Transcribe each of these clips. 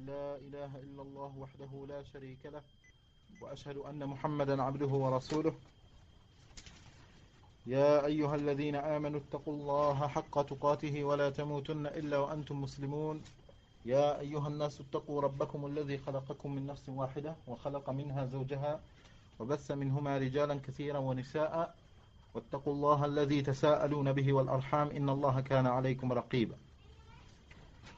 أن لا إله إلا الله وحده لا شريك له وأشهد أن محمدا عبده ورسوله. يا أيها الذين آمنوا اتقوا الله حق تقاته ولا تموتن إلا وأنتم مسلمون. يا أيها الناس اتقوا ربكم الذي خلقكم من نفس واحدة وخلق منها زوجها وبث منهما رجالا كثيرا ونساء واتقوا الله الذي تساءلون به والأرحام إن الله كان عليكم رقيبا.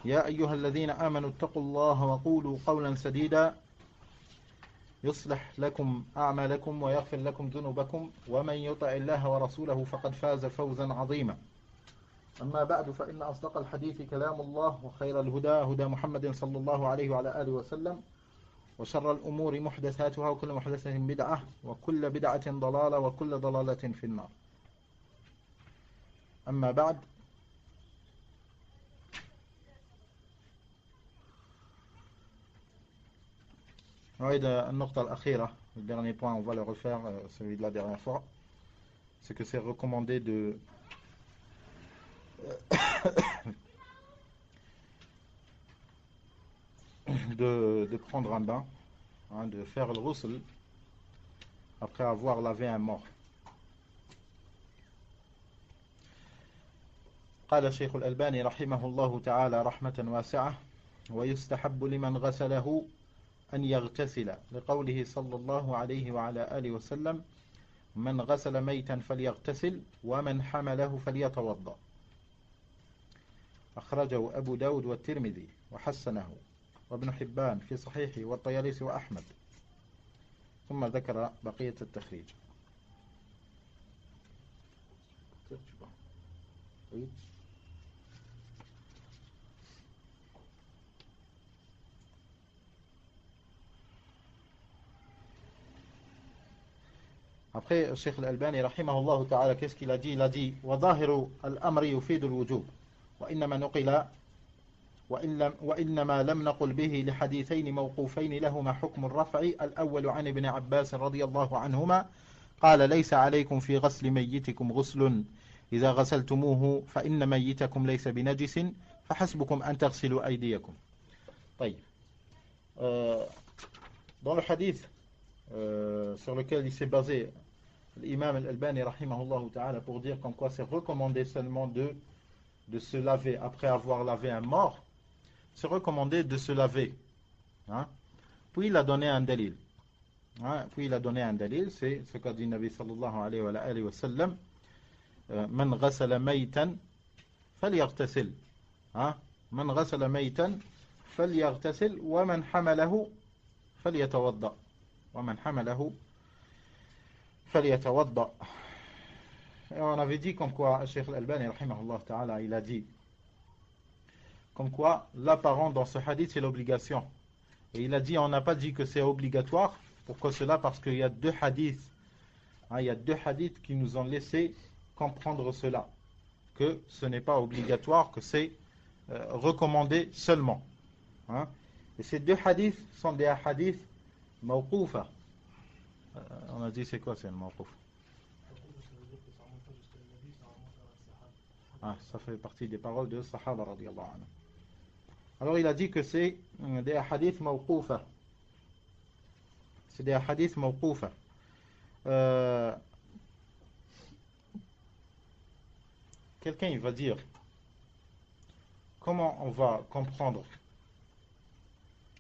يا أيها الذين آمنوا اتقوا الله وقولوا قولا سديدا يصلح لكم أعمالكم ويغفر لكم ذنوبكم ومن يطع الله ورسوله فقد فاز فوزا عظيما. أما بعد فإن أصدق الحديث كلام الله وخير الهدى هدى محمد صلى الله عليه وعلى آله وسلم وشر الأمور محدثاتها وكل محدثة بدعة وكل بدعة ضلالة وكل ضلالة في النار. أما بعد النقطة الأخيرة, le dernier point, on va le refaire, celui de la dernière fois, c'est que c'est recommandé de prendre un bain, de faire le ghusl après avoir lavé un mort. قال الشيخ الألباني رحمه الله تعالى رحمة واسعة ويستحب لمن غسله أن يغتسل لقوله صلى الله عليه وعلى آله وسلم من غسل ميتا فليغتسل ومن حمله فليتوضأ. أخرجه أبو داود والترمذي وحسنه وابن حبان في صحيحه والطيالسي وأحمد. ثم ذكر بقية التخريج. Après, Cheikh Al-Albani, rahimahullah ta'ala, qu'est-ce qu'il a dit? Il a dit وَظَاهِرُ الْأَمْرِ يُفِيدُ الْوُجُوبِ وإنما نقل وإنما لم نقل به لحديثين موقوفين لهما حكم الرفع. الأول عن ابن عباس رضي الله عنهما قال ليس عليكم في غسل ميتكم غسل إذا غسلتموه فإن ميتكم ليس بنجس فحسبكم أن تغسلوا أيديكم. طيب, dans le hadith sur lequel il s'est basé l'imam Al-Albani rahimahullah ta'ala pour dire comme quoi c'est recommandé seulement de se laver après avoir lavé un mort, c'est recommandé de se laver, puis il a donné un dalil, c'est ce qu'a dit Nabi sallallahu alayhi wa sallam man ghasala maytan falyaghtasil, man ghasala maytan falyaghtasil wa man hamalahu falyatawadda ومن حمله فليتوضأ. Et on avait dit comme quoi Cheikh Al-Albani rahimahullah ta'ala, il a dit comme quoi l'apparent dans ce hadith c'est l'obligation, et il a dit, on n'a pas dit que c'est obligatoire. Pourquoi cela? Parce qu'il y a deux hadiths, il y a deux hadiths qui nous ont laissé comprendre cela, que ce n'est pas obligatoire, que c'est recommandé seulement, et ces deux hadiths sont des hadiths mawqoufa. On a dit c'est quoi c'est le mawqouf? Ça fait partie des paroles de Sahaba radiyallahu anhu. Alors il a dit que c'est des hadiths mawqoufa. C'est des hadiths mawqoufa. Quelqu'un il va dire comment on va comprendre,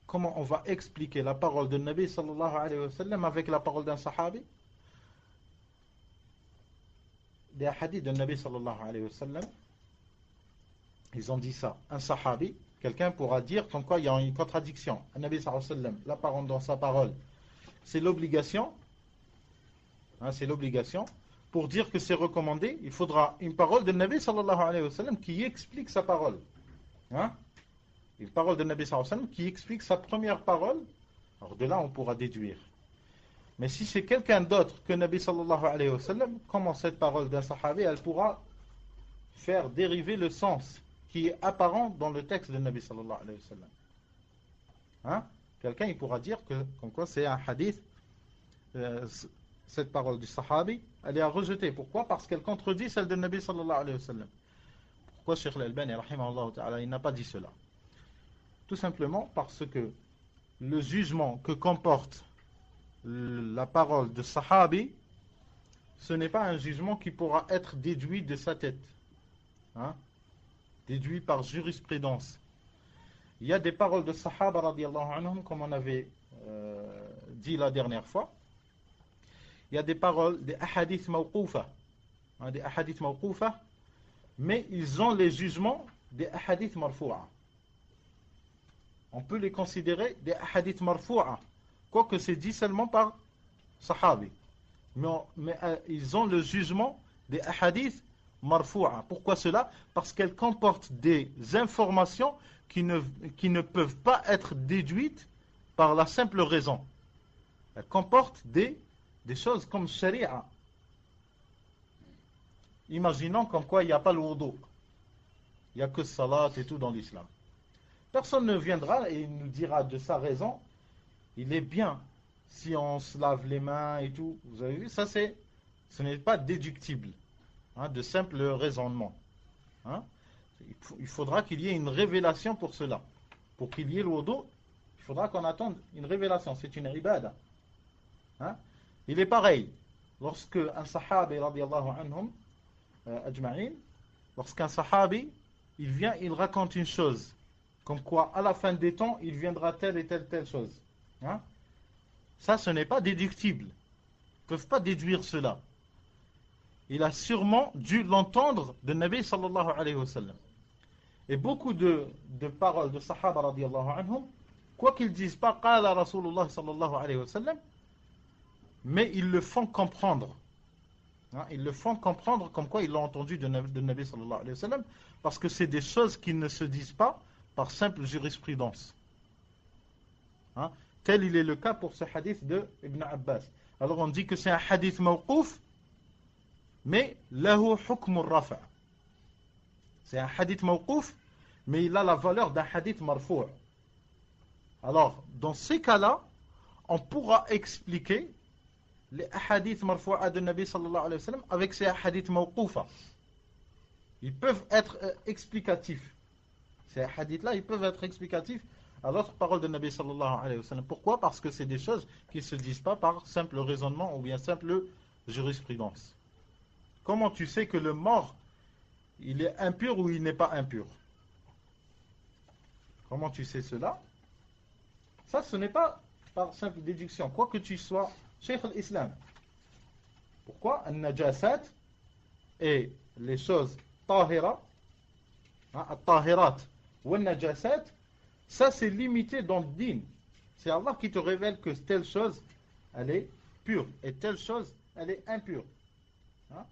comment on va expliquer la parole de Nabi sallallahu alayhi wa sallam avec la parole d'un sahabi? Des hadiths de Nabi sallallahu alayhi wa sallam, ils ont dit ça. Un sahabi, quelqu'un pourra dire comme quoi il y a une contradiction. Un Nabi sallallahu alayhi wa sallam, la parole dans sa parole, c'est l'obligation. C'est l'obligation. Pour dire que c'est recommandé, il faudra une parole de Nabi sallallahu alayhi wa sallam qui explique sa parole. Une parole de Nabi sallallahu alayhi wa sallam qui explique sa première parole. Alors de là on pourra déduire. Mais si c'est quelqu'un d'autre que Nabi sallallahu alayhi wa sallam, comment cette parole d'un sahabi elle pourra faire dériver le sens qui est apparent dans le texte de Nabi sallallahu alayhi wa sallam? Quelqu'un il pourra dire que comme quoi c'est un hadith, cette parole du sahabi elle est à rejeter. Pourquoi? Parce qu'elle contredit celle de Nabi sallallahu alayhi wa sallam. Pourquoi Cheikh Al-Albani rahimahullah ta'ala il n'a pas dit cela? Tout simplement parce que le jugement que comporte la parole de Sahabi, ce n'est pas un jugement qui pourra être déduit de sa tête, hein, déduit par jurisprudence. Il y a des paroles de Sahaba radiallahu anhum, comme on avait dit la dernière fois. Il y a des paroles, des ahadith mawqoufa, hein, des ahadith mawqoufa, mais ils ont les jugements des ahadith marfou'a. On peut les considérer des ahadith marfou'a, quoique c'est dit seulement par Sahabi. Mais ils ont le jugement des ahadith marfou'a. Pourquoi cela? Parce qu'elles comportent des informations qui ne peuvent pas être déduites par la simple raison. Elles comportent des choses comme sharia. Imaginons comme quoi il n'y a pas le wudu. Il n'y a que salat et tout dans l'islam. Personne ne viendra et nous dira de sa raison, il est bien si on se lave les mains et tout. Vous avez vu, ça ce n'est pas déductible, hein, de simple raisonnement. Hein. Il faudra qu'il y ait une révélation pour cela. Pour qu'il y ait le wudu, il faudra qu'on attende une révélation. C'est une ibada. Hein. Il est pareil. Lorsque un sahabi, radiallahu anhum, ajma'in, lorsqu'un sahabi, il vient, il raconte une chose. Comme quoi, à la fin des temps, il viendra telle et telle chose. Hein. Ça, ce n'est pas déductible. Ils ne peuvent pas déduire cela. Il a sûrement dû l'entendre de Nabi sallallahu alayhi wa sallam. Et beaucoup de paroles de Sahaba radiallahu anhum, quoi qu'ils ne disent pas qala Rasulullah sallallahu alayhi wa sallam, mais ils le font comprendre. Hein, ils le font comprendre comme quoi ils l'ont entendu de Nabi sallallahu alayhi wa sallam, parce que c'est des choses qui ne se disent pas par simple jurisprudence. Hein, tel il est le cas pour ce hadith de Ibn Abbas. Alors on dit que c'est un hadith mawqouf, mais lahu hukm al-rafa'. C'est un hadith mawqouf, mais il a la valeur d'un hadith marfou'. Alors, dans ces cas-là, on pourra expliquer les hadiths marfou'a de Nabi sallallahu alayhi wa sallam avec ces hadiths mawqoufa. Ils peuvent être explicatifs. Ces hadiths-là, ils peuvent être explicatifs à l'autre parole de Nabi sallallahu alayhi wa sallam. Pourquoi? Parce que c'est des choses qui ne se disent pas par simple raisonnement ou bien simple jurisprudence. Comment tu sais que le mort, il est impur ou il n'est pas impur? Comment tu sais cela? Ça, ce n'est pas par simple déduction. Quoi que tu sois Cheikh al-Islam. Pourquoi? Al-Najasat et les choses tahira, al-tahirat ou al-Najasat, ça c'est limité dans le din. C'est Allah qui te révèle que telle chose, elle est pure et telle chose, elle est impure. Hein?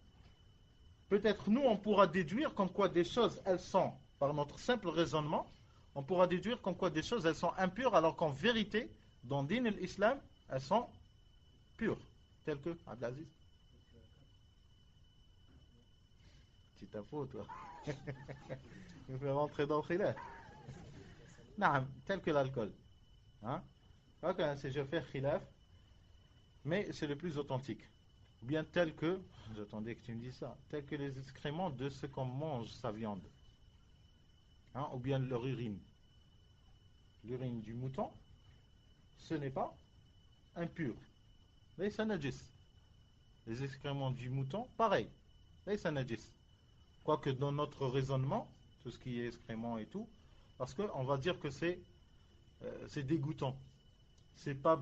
Peut-être nous, on pourra déduire comme quoi des choses, elles sont, par notre simple raisonnement, on pourra déduire comme quoi des choses, elles sont impures, alors qu'en vérité, dans le din et l'islam, elles sont pures. Telles que, Abdelaziz. C'est ta faute, toi. Il faut rentrer dans le khilaf. Non, tel que l'alcool. Hein? Je fais khilaf, mais c'est le plus authentique. Ou bien tel que, j'attendais que tu me dises ça, tel que les excréments de ce qu'on mange, sa viande. Hein? Ou bien leur urine. L'urine du mouton, ce n'est pas impur. Laysa najis. Les excréments du mouton, pareil. Laysa najis. Quoique dans notre raisonnement, tout ce qui est excréments et tout, parce qu'on va dire que c'est dégoûtant. C'est pas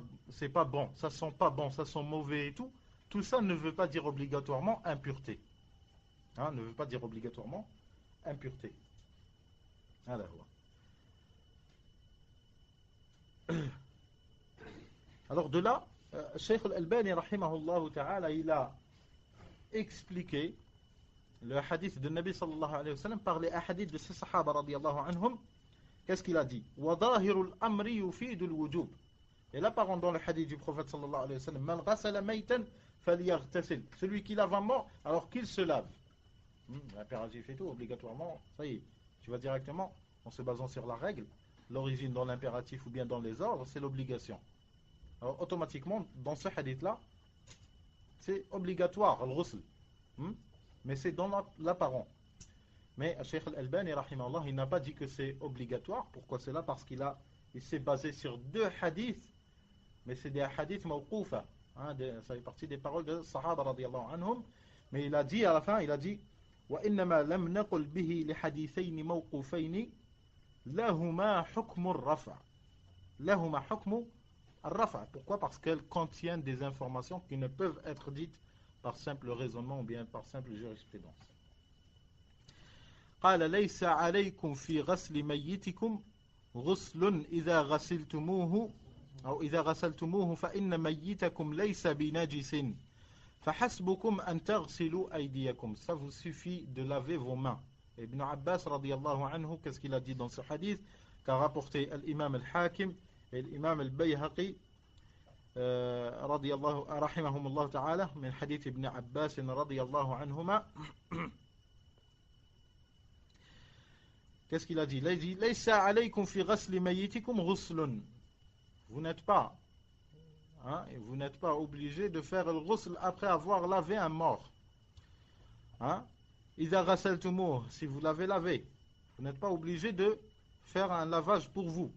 bon. Ça sent pas bon, ça sent mauvais et tout. Tout ça ne veut pas dire obligatoirement impureté. Hein, ne veut pas dire obligatoirement impureté. Alors, alors de là, Cheikh Al-Albani rahimahullah ta'ala, il a expliqué le hadith de Nabi sallallahu alayhi wa sallam par les hadiths de ses sahaba radiyallahu anhum. Qu'est-ce qu'il a dit? وَظَاهِرُ الْأَمْرِ يُفِيدُ الْوُجُوبِ. Et là, par exemple, dans le hadith du prophète sallallahu alayhi wa sallam, مَنْ غَسَلَ مَيْتًا فَلْيَغْتَسِلْ. Celui qui lave un mort, alors qu'il se lave. L'impératif et tout, obligatoirement, ça y est, tu vas directement, en se basant sur la règle, l'origine dans l'impératif ou bien dans les ordres, c'est l'obligation. Alors, automatiquement, dans ce hadith-là, c'est obligatoire, le ghusl. Mais c'est dans l'apparent. Mais Cheikh Al-Albani, rahimahullah, il n'a pas dit que c'est obligatoire. Pourquoi cela? Parce il s'est basé sur deux hadiths, mais c'est des hadiths mawqoufa. Hein, ça fait partie des paroles de Sahaba radiyallahu anhum. Mais il a dit à la fin, il a dit وَإِنَّمَا لَمْ نَقُلْ بِهِ لِحَدِيثَيْنِ مَوْقُوفَيْنِ لَهُمَا حُكْمُ الرَّفْعِ لَهُمَا حُكْمُ الرَّفْعِ. Pourquoi? Parce qu'elles contiennent des informations qui ne peuvent être dites par simple raisonnement ou bien par simple jurisprudence. قال ليس عليكم في غسل ميتكم غسل إذا غسلتموه أو إذا غسلتموه فإن ميتكم ليس بنجس فحسبكم أن تغسلوا أيديكم. Ça vous suffit de laver vos mains. Ibn Abbas radiyallahu anhu, qu'est-ce qu'il a dit dans ce hadith qu'a rapporté l'imam al-Hakim et l'imam al-Bayhaqi radiyallahu rahimahumullah ta'ala min hadith Ibn Abbas radiyallahu anhuma. Qu'est-ce qu'il a dit? Il a dit Laysa alaykum fi ghasli mayyitikum ghuslun. Vous n'êtes pas vous n'êtes pas obligé de faire le ghusl après avoir lavé un mort. Idha ghasaltumuh, si vous l'avez lavé, vous n'êtes pas obligé de faire un lavage pour vous.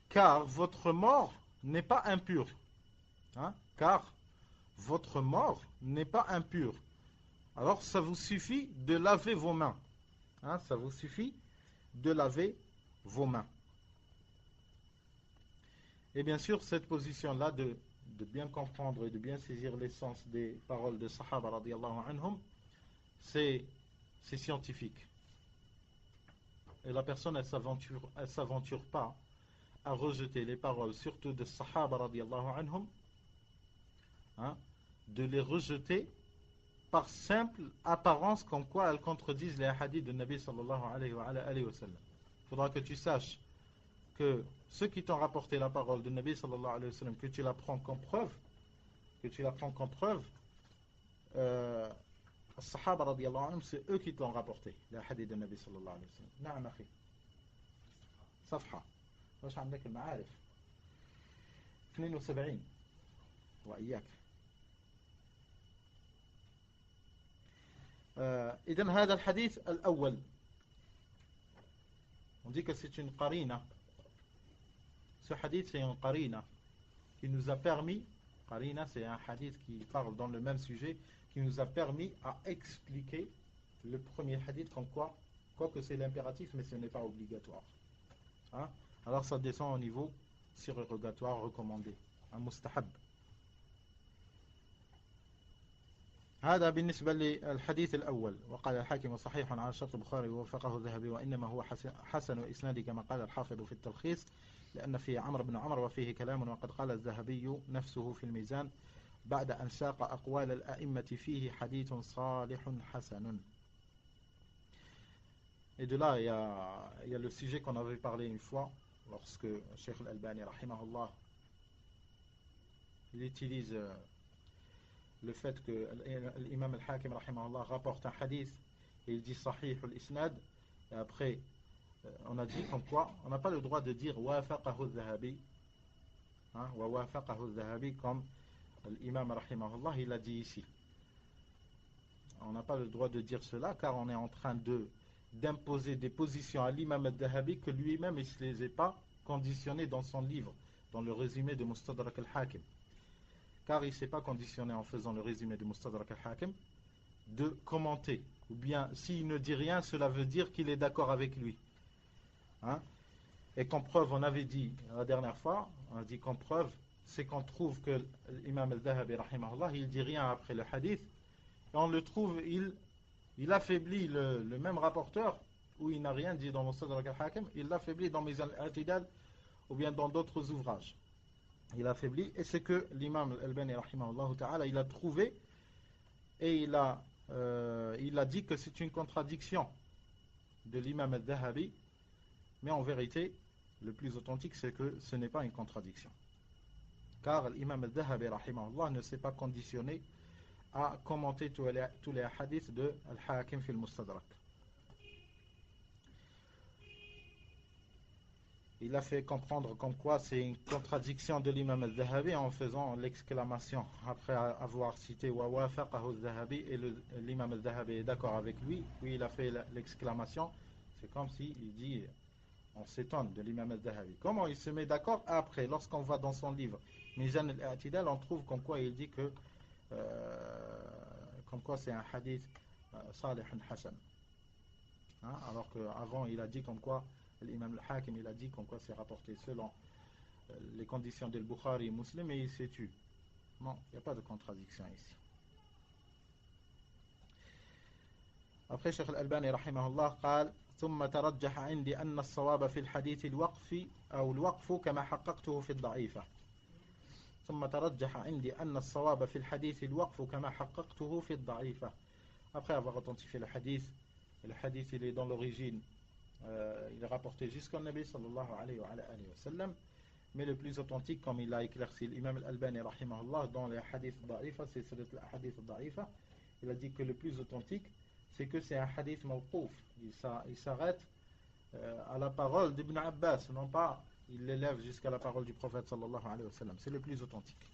Car votre mort n'est pas impur. Car votre mort n'est pas impur. Alors ça vous suffit de laver vos mains. Ça vous suffit de laver vos mains. Et bien sûr, cette position-là de bien comprendre et de bien saisir l'essence des paroles de Sahaba radiyallahu anhum, c'est scientifique. Et la personne, elle s'aventure pas à rejeter les paroles, surtout de Sahaba radiyallahu anhum, de les rejeter par simple apparence comme quoi elles contredisent les hadiths de Nabi sallallahu alayhi wa sallam. Il faudra que tu saches que ceux qui t'ont rapporté la parole de Nabi sallallahu alayhi wa sallam, que tu la prends comme preuve, Sahaba radiyallahu anhum, c'est eux qui t'ont rapporté les hadiths de Nabi sallallahu alayhi wa sallam. Na'am akhi. Safha. واش عندك المعارف 72 وإياك. إذن هذا الحديث الأول on dit que c'est une qarina. Ce hadith c'est une qarina qui nous a permis, qarina c'est un hadith qui parle dans le même sujet, qui nous a permis à expliquer le premier hadith comme quoi que c'est l'impératif mais ce n'est pas obligatoire. Alors ça descend au niveau surrogatoire recommandé, un mustahab. هذا بالنسبة للحديث الأول. وقال الحاكم صحيح على شرط البخاري ووافقه الذهبي وإنما هو حسن إسنادي كما قال الحافظ في التلخيص لأن فيه عمرو بن عمر وفيه كلام وقد قال الذهبي نفسه في الميزان بعد أن ساق أقوال الأئمة فيه حديث صالح حسن. Et de là, il y a le sujet qu'on avait parlé une fois lorsque Cheikh Al-Albani rahimahullah il utilise le fait que l'imam al-Hakim rahimahullah rapporte un hadith et il dit sahih al-isnad et après on a dit comme quoi on n'a pas le droit de dire wafaqahu al-Dhahabi wa wafaqahu al-Dhahabi comme l'imam rahimahullah il a dit ici. On n'a pas le droit de dire cela car on est en train d'imposer des positions à l'imam al-Dhahabi que lui-même il ne se les ait pas conditionnées dans son livre, dans le résumé de Mustadrak al-Hakim. Car il ne s'est pas conditionné en faisant le résumé de Mustadrak al-Hakim de commenter. Ou bien, s'il ne dit rien, cela veut dire qu'il est d'accord avec lui. Et comme preuve, on avait dit la dernière fois, on a dit comme preuve, c'est qu'on trouve que l'imam al-Dhahabi, rahimahullah, il ne dit rien après le hadith. Et on le trouve, il affaiblit le même rapporteur, où il n'a rien dit dans Mustadrak al-Hakim, il l'affaiblit dans Mizan al-I'tidal, ou bien dans d'autres ouvrages. Il affaiblit, et c'est que l'imam al-Albani rahimahullah ta'ala il a trouvé et il a dit que c'est une contradiction de l'imam al-Dhahabi, mais en vérité le plus authentique c'est que ce n'est pas une contradiction car l'imam al-Dhahabi rahimahullah ne s'est pas conditionné à commenter tous les hadiths de al-Hakim fil Mustadrak. il a fait comprendre comme quoi c'est une contradiction de l'imam al-Zahabi en faisant l'exclamation après avoir cité wa wafaqahu al-Zahabi et l'imam al-Zahabi est d'accord avec lui, puis il a fait l'exclamation. C'est comme si il dit, on s'étonne de l'imam al-Zahabi. Comment il se met d'accord après, lorsqu'on va dans son livre Mizan al-I'tidal, on trouve comme quoi il dit que comme quoi c'est un hadith salih hasan. Hein, alors qu'avant il a dit comme quoi l'imam al-Hakim il a dit comme quoi c'est rapporté selon les conditions de Bukhari et Muslim et il s'est tué. Non, il n'y a pas de contradiction ici. Après Cheikh Al-Albani rahimahullah قال ثم ترجح عندي أن الصواب في الحديث الوقف أو الوقف كما حققته في الضعيفة. ثم ترجح عندي أن الصواب في الحديث الوقف كما حققته في الضعيفة. Après avoir authentifié le hadith il est dans l'origine il est rapporté jusqu'au Nabi sallallahu alayhi wa sallam, mais le plus authentique comme il a éclairci l'imam al-Albani rahimahullah dans les hadiths da'ifa, c'est le hadith da'ifa, il a dit que le plus authentique c'est que c'est un hadith mawqouf, il s'arrête à la parole d'Ibn Abbas, non pas il l'élève jusqu'à la parole du prophète sallallahu alayhi wa sallam, c'est le plus authentique.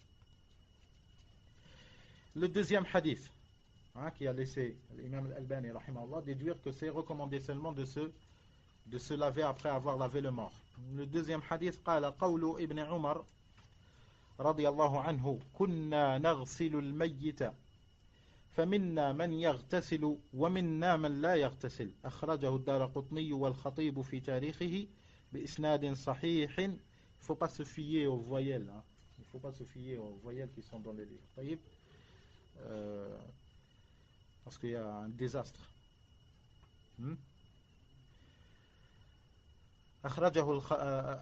Le deuxième hadith qui a laissé l'imam al-Albani rahimahullah déduire que c'est recommandé seulement de se laver après avoir lavé le mort. Le deuxième hadith قال قول ابن عمر رضي الله عنه كنا نغسل الميت فمنا من يغتسل ومنا من لا يغتسل أخرجه الدارقطني والخطيب في تاريخه بإسناد صحيح. Il ne faut pas se fier aux voyelles, hein. Il ne faut pas se fier aux voyelles qui sont dans les livres. Parce qu'il y a un désastre. أخرجه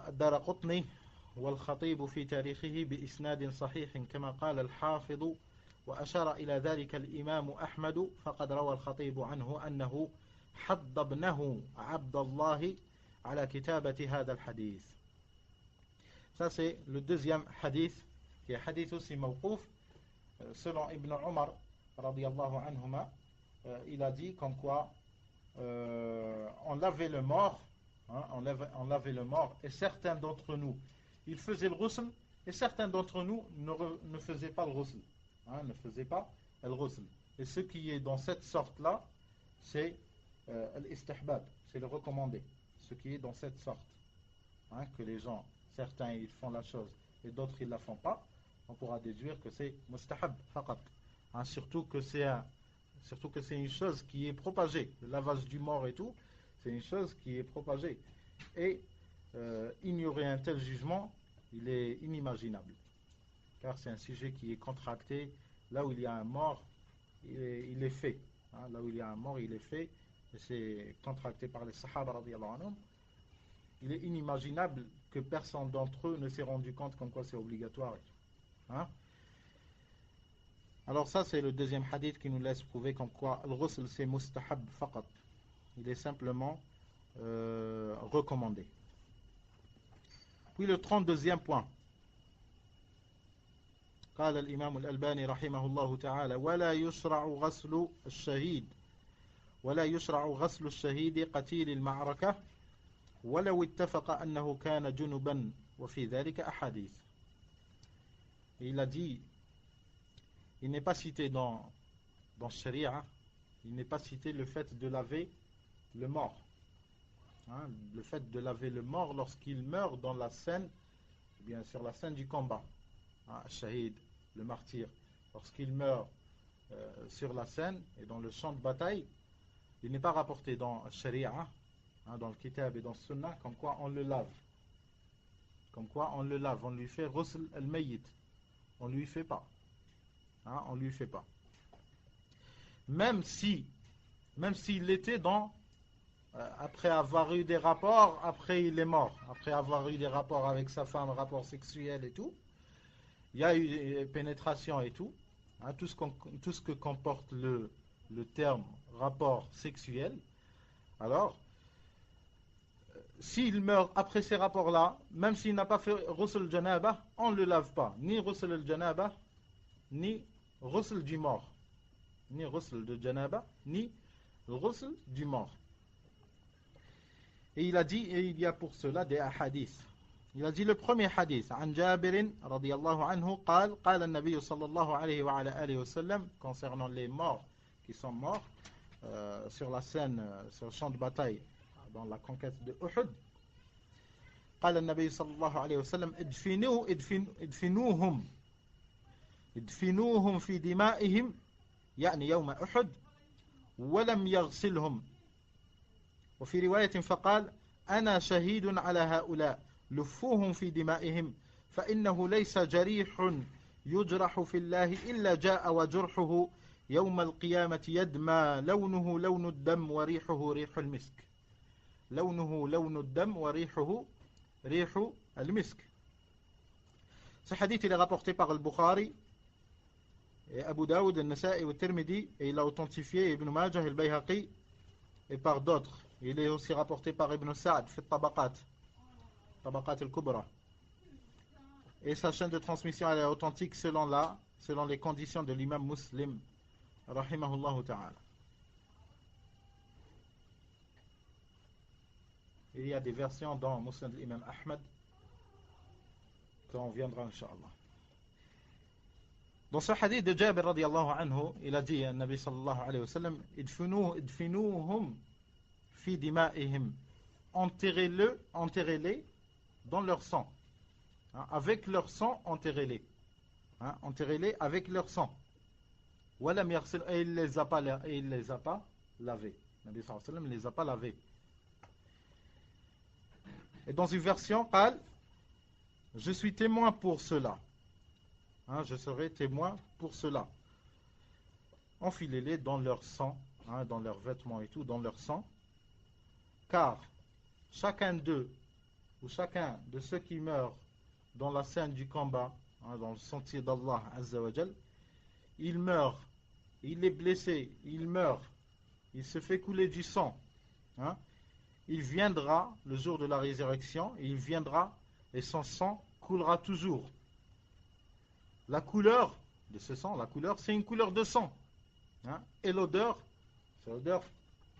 الدارقطني والخطيب في تاريخه بإسناد صحيح كما قال الحافظ وأشار إلى ذلك الإمام أحمد فقد روى الخطيب عنه أنه حض ابنه عبد الله على كتابة هذا الحديث. Ça c'est le deuxième hadith qui est hadith aussi mawqouf selon Ibn Umar radiyallahu anhuma. Il a dit comme quoi on lavait le mort, hein, on lavait le mort et certains d'entre nous ils faisaient le ghusl et certains d'entre nous ne faisaient pas le ghusl, hein, ne faisaient pas le ghusl. Et ce qui est dans cette sorte là c'est l'istihbab, c'est le recommandé, ce qui est dans cette sorte, hein, que les gens, certains ils font la chose et d'autres ils la font pas, on pourra déduire que c'est mustahab faqat, hein, surtout que c'est une chose qui est propagée, le lavage du mort et tout, c'est une chose qui est propagée et ignorer un tel jugement il est inimaginable car c'est un sujet qui est contracté. Là où il y a un mort il est fait, hein, là où il y a un mort il est fait et c'est contracté par les sahaba radiyallahu anhum. Il est inimaginable que personne d'entre eux ne s'est rendu compte comme quoi c'est obligatoire, hein? Alors ça c'est le deuxième hadith qui nous laisse prouver comme quoi le ghusl c'est mustahab faqat, il est simplement recommandé. Puis le 32e point, قال الإمام الألباني رحمه الله تعالى ولا يشرع غسل الشهيد قتيل المعركة ولو اتفق أنه كان جنبا وفي ذلك أحاديث. Il a dit, il n'est pas cité dans Sharia, il n'est pas cité le fait de laver le mort, hein, le fait de laver le mort lorsqu'il meurt dans la scène, bien sur la scène du combat, hein, shahid, le martyr, lorsqu'il meurt sur la scène et dans le champ de bataille, il n'est pas rapporté dans Sharia, hein, dans le kitab et dans le sunnah, comme quoi on le lave, on lui fait ghusl al-mayyit, on lui fait pas, hein, on lui fait pas, même s'il était dans après avoir eu des rapports, après il est mort, après avoir eu des rapports avec sa femme, rapports sexuels et tout, il y a eu pénétration et tout, hein, tout ce que comporte le terme rapport sexuel. Alors s'il meurt après ces rapports-là, même s'il n'a pas fait ghusl al-janaba, on ne le lave pas, ni ghusl al-janaba, ni ghusl du mort, ni ghusl de janaba, ni ghusl du mort. Et il a dit, et il y a pour cela des hadiths. Il a dit le premier hadith, عن جابر رضي الله عنه قال قال النبي صلى الله عليه وعلى آله وسلم, concernant les morts qui sont morts sur la scène, sur le champ de bataille dans la conquête de Uhud. قال النبي صلى الله عليه وسلم ادفنوهم في دمائهم يعني يوم أحد ولم يغسلهم. وفي رواية فقال أنا شهيد على هؤلاء لفوهم في دمائهم فإنه ليس جريح يجرح في الله إلا جاء وجرحه يوم القيامة يدمى لونه لون الدم وريحه ريح المسك. لونه لون الدم وريحه ريح المسك. Ce hadith il est rapporté par Al-Bukhari et Abu Daoud, Al-Nasa'i et Tirmidhi, et il a authentifié Ibn Majah et Al-Bayhaqi et par d'autres. Il est aussi rapporté par Ibn Sa'd في الطبقات al-Kubra. Et sa chaîne de transmission elle est authentique selon les conditions de l'imam Muslim rahimahullah ta'ala. Il y a des versions dans Muslim de l'imam Ahmad qu'on viendra inshallah. Dans ce hadith de Jabir radiyallahu anhu, il a dit à Nabi sallallahu alayhi wa sallam, idfinuhum fi dima'ihim, enterrez-les dans leur sang, hein, avec leur sang, enterrez-les, hein, enterrez-les avec leur sang. Walam yaghsil, et il les a pas lavés. Nabi sallallahu alayhi wa sallam ne les a pas lavés. Et dans une version, قال, je suis témoin pour cela. Hein, je serai témoin pour cela. Enfilez-les dans leur sang, hein, dans leurs vêtements et tout, dans leur sang. Car chacun d'eux, ou chacun de ceux qui meurent dans la scène du combat, hein, dans le sentier d'Allah Azza wa Jal, il meurt, il est blessé, il meurt, il se fait couler du sang. Hein, il viendra le jour de la résurrection, et il viendra et son sang coulera toujours. La couleur de ce sang, la couleur, c'est une couleur de sang. Hein, et l'odeur, c'est l'odeur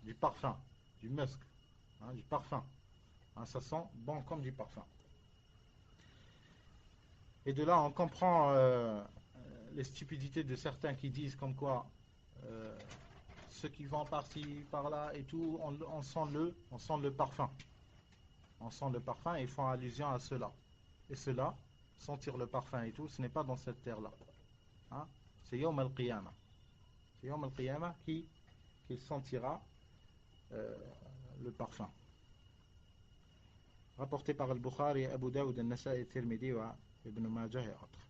du parfum, du musk, hein, du parfum. Hein, ça sent bon comme du parfum. Et de là, on comprend les stupidités de certains qui disent comme quoi ceux qui vont par-ci, par-là et tout, on sent le parfum. On sent le parfum et ils font allusion à cela. Et cela, sentir le parfum et tout, ce n'est pas dans cette terre-là. Hein? C'est Yawm al-Qiyamah. C'est Yawm al-Qiyamah qu'il sentira le parfum. Rapporté par Al-Bukhari, Abu Daoud, Al-Nasa'i, Tirmidhi et Ibn Majah et autres.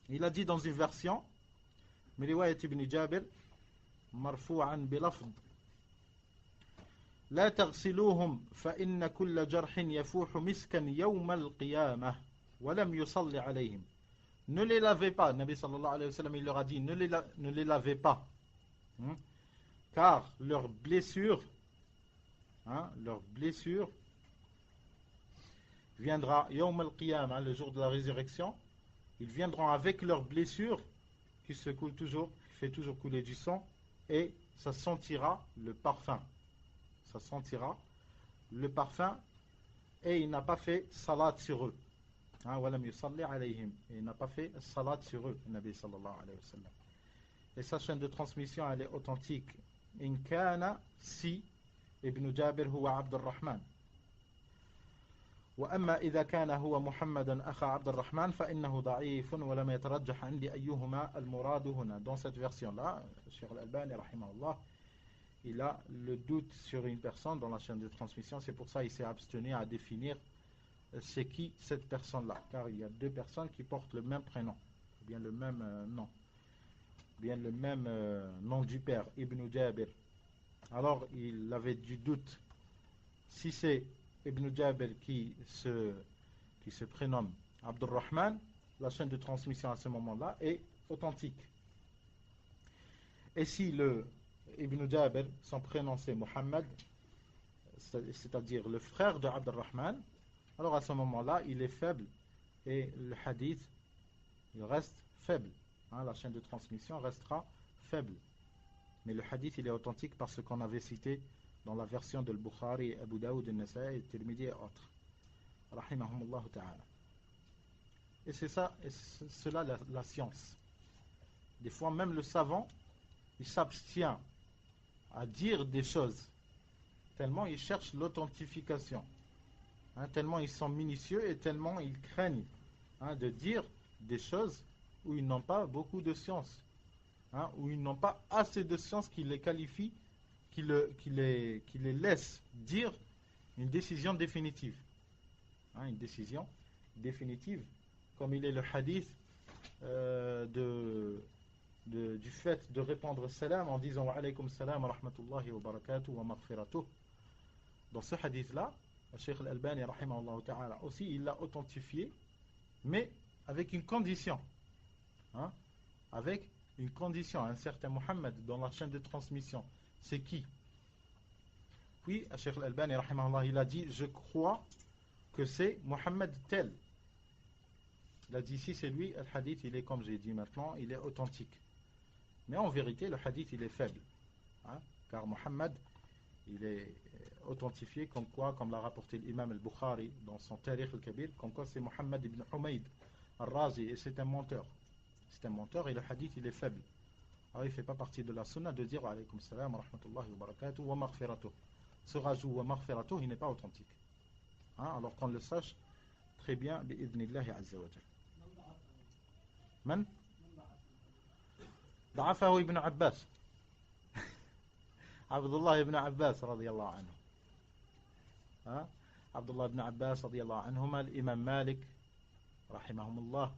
Il a dit dans une version, من رواية ابن جابر مرفوعا بلفظ لا تغسلوهم فإن كل جرح يفوح مسكا يوم القيامة ولم يصلي عليهم. Ne les lavez pas, Nabi sallallahu alayhi wa sallam, il leur a dit, ne les lavez pas, hein, car leur blessure viendra yawm al-qiyamah, le jour de la résurrection, ils viendront avec leurs blessures qui se coulent toujours, qui fait toujours couler du sang, et ça sentira le parfum. Ça sentira le parfum, et il n'a pas fait salat sur eux. Walam yusalli alayhim. Et il n'a pas fait salat sur eux, Nabi sallallahu alayhi wa sallam. Et sa chaîne de transmission, elle est authentique. In kana si Ibn Jabir huwa Abd al-Rahman. وأما إذا كان هو محمدا أخا عبد الرحمن فإنه ضعيف ولم يترجح عندي أيهما المراد هنا. Dans cette version-là, Cheikh Al-Albani rahimahullah, il a le doute sur une personne dans la chaîne de transmission. C'est pour ça qu'il s'est abstenu à définir c'est qui cette personne-là, car il y a deux personnes qui portent le même prénom, ou bien le même nom, ou bien le même nom du père, Ibn Jabir. Alors il avait du doute si c'est Ibn Jabir qui se prénomme Abdurrahman, la chaîne de transmission à ce moment-là est authentique. Et si le Ibn Jabir, son prénom c'est Muhammad, c'est-à-dire le frère de Abdurrahman, alors à ce moment-là, il est faible et le hadith, il reste faible. Hein, la chaîne de transmission restera faible. Mais le hadith, il est authentique parce qu'on avait cité dans la version de Bukhari, Abu Daoud, Nasa'i, Tirmidhi et autres. Rahimahumullah ta'ala. Et c'est ça, et c'est cela la science. Des fois même le savant, il s'abstient à dire des choses, tellement il cherche l'authentification. Tellement ils sont minutieux et tellement ils craignent de dire des choses où ils n'ont pas beaucoup de science, où ils n'ont pas assez de science qui les qualifie, qui les laisse dire une décision définitive. Une décision définitive, comme il est le hadith du fait de répondre salam en disant wa alaykum salam wa rahmatullahi wa barakatuh wa maghfiratuh. Dans ce hadith-là, le Cheikh Al-Albani rahimahullah ta'ala aussi, il l'a authentifié, mais avec une condition. Avec une condition, un certain Muhammad dans la chaîne de transmission. C'est qui? Puis, le Cheikh Al-Albani rahimahullah, il a dit, je crois que c'est Muhammad tel. Il a dit, si c'est lui, le hadith, il est, comme j'ai dit maintenant, il est authentique. Mais en vérité, le hadith, il est faible. Car Muhammad, il est authentifié comme quoi, comme l'a rapporté l'imam al-Bukhari dans son Tarikh al-Kabir, comme quoi c'est Muhammad ibn Humayd al-Razi, et c'est un menteur. C'est un menteur et le hadith, il est faible. Alors il ne fait pas partie de la sunna de dire wa alaykum salam wa rahmatullahi wa barakatuh wa maghfiratuh. Ce rajout wa maghfiratuh, il n'est pas authentique. Alors qu'on le sache très bien, bi'idhnillahi azza wa jal. Man? ضعفه ابن عباس عبد الله بن عباس رضي الله عنه. عبد الله بن عباس رضي الله عنهما, الإمام مالك رحمهم الله.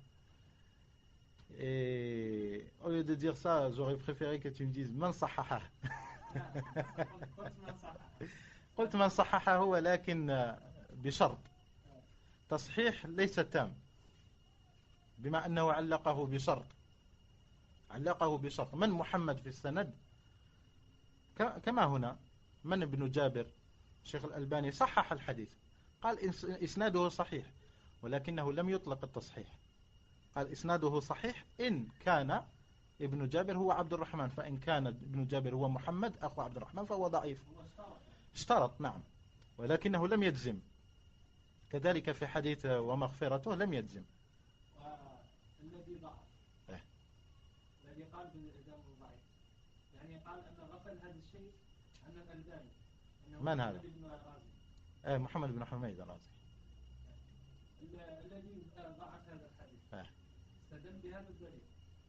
Et au lieu de dire ça, j'aurais préféré que tu me dises من صححه. قلت من صححه ولكن بشرط تصحيح ليس تام, بما أنه علقه بشرط. علقه بشرط من محمد في السند كما هنا من ابن جابر. الشيخ الألباني صحح الحديث, قال إسناده صحيح, ولكنه لم يطلق التصحيح. قال إسناده صحيح إن كان ابن جابر هو عبد الرحمن, فإن كان ابن جابر هو محمد أخو عبد الرحمن فهو ضعيف. اشترط نعم, ولكنه لم يجزم. كذلك في حديث ومغفرته لم يجزم. الذي ضعف الذي قال بالإلزام ضعيف, يعني قال أن غفل هذا الشيء عن الألباني. من هذا؟ محمد بن حميد الرازي الذي ضعف هذا الحديث. استدل بهذا الدليل.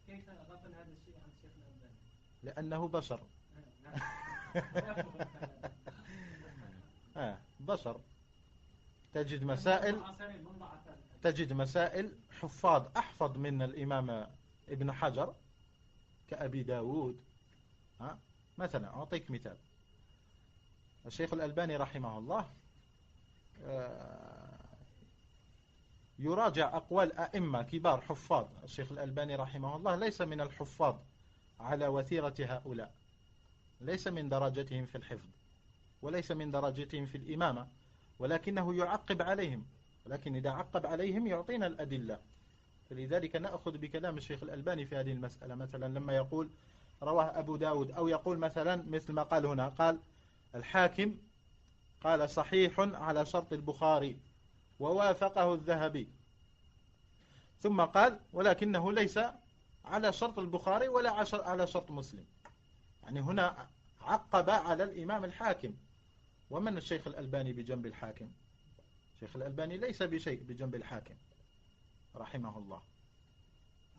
كيف غفل هذا الشيء عن الشيخ الألباني؟ لأنه بشر. بشر. تجد مسائل حفاظ أحفظ من الإمام ابن حجر كأبي داود. مثلا أعطيك مثال. الشيخ الألباني رحمه الله يراجع أقوال أئمة كبار حفاظ. الشيخ الألباني رحمه الله ليس من الحفاظ على وثيرة هؤلاء, ليس من درجتهم في الحفظ وليس من درجتهم في الإمامة, ولكنه يعقب عليهم. ولكن إذا عقب عليهم يعطينا الأدلة. فلذلك نأخذ بكلام الشيخ الألباني في هذه المسألة. مثلا لما يقول رواه أبو داود, أو يقول مثلا مثل ما قال هنا, قال الحاكم قال صحيح على شرط البخاري ووافقه الذهبي, ثم قال ولكنه ليس على شرط البخاري ولا على شرط مسلم. يعني هنا عقب على الإمام الحاكم. ومن الشيخ الألباني بجنب الحاكم؟ الشيخ الألباني ليس بشيء بجنب الحاكم رحمه الله.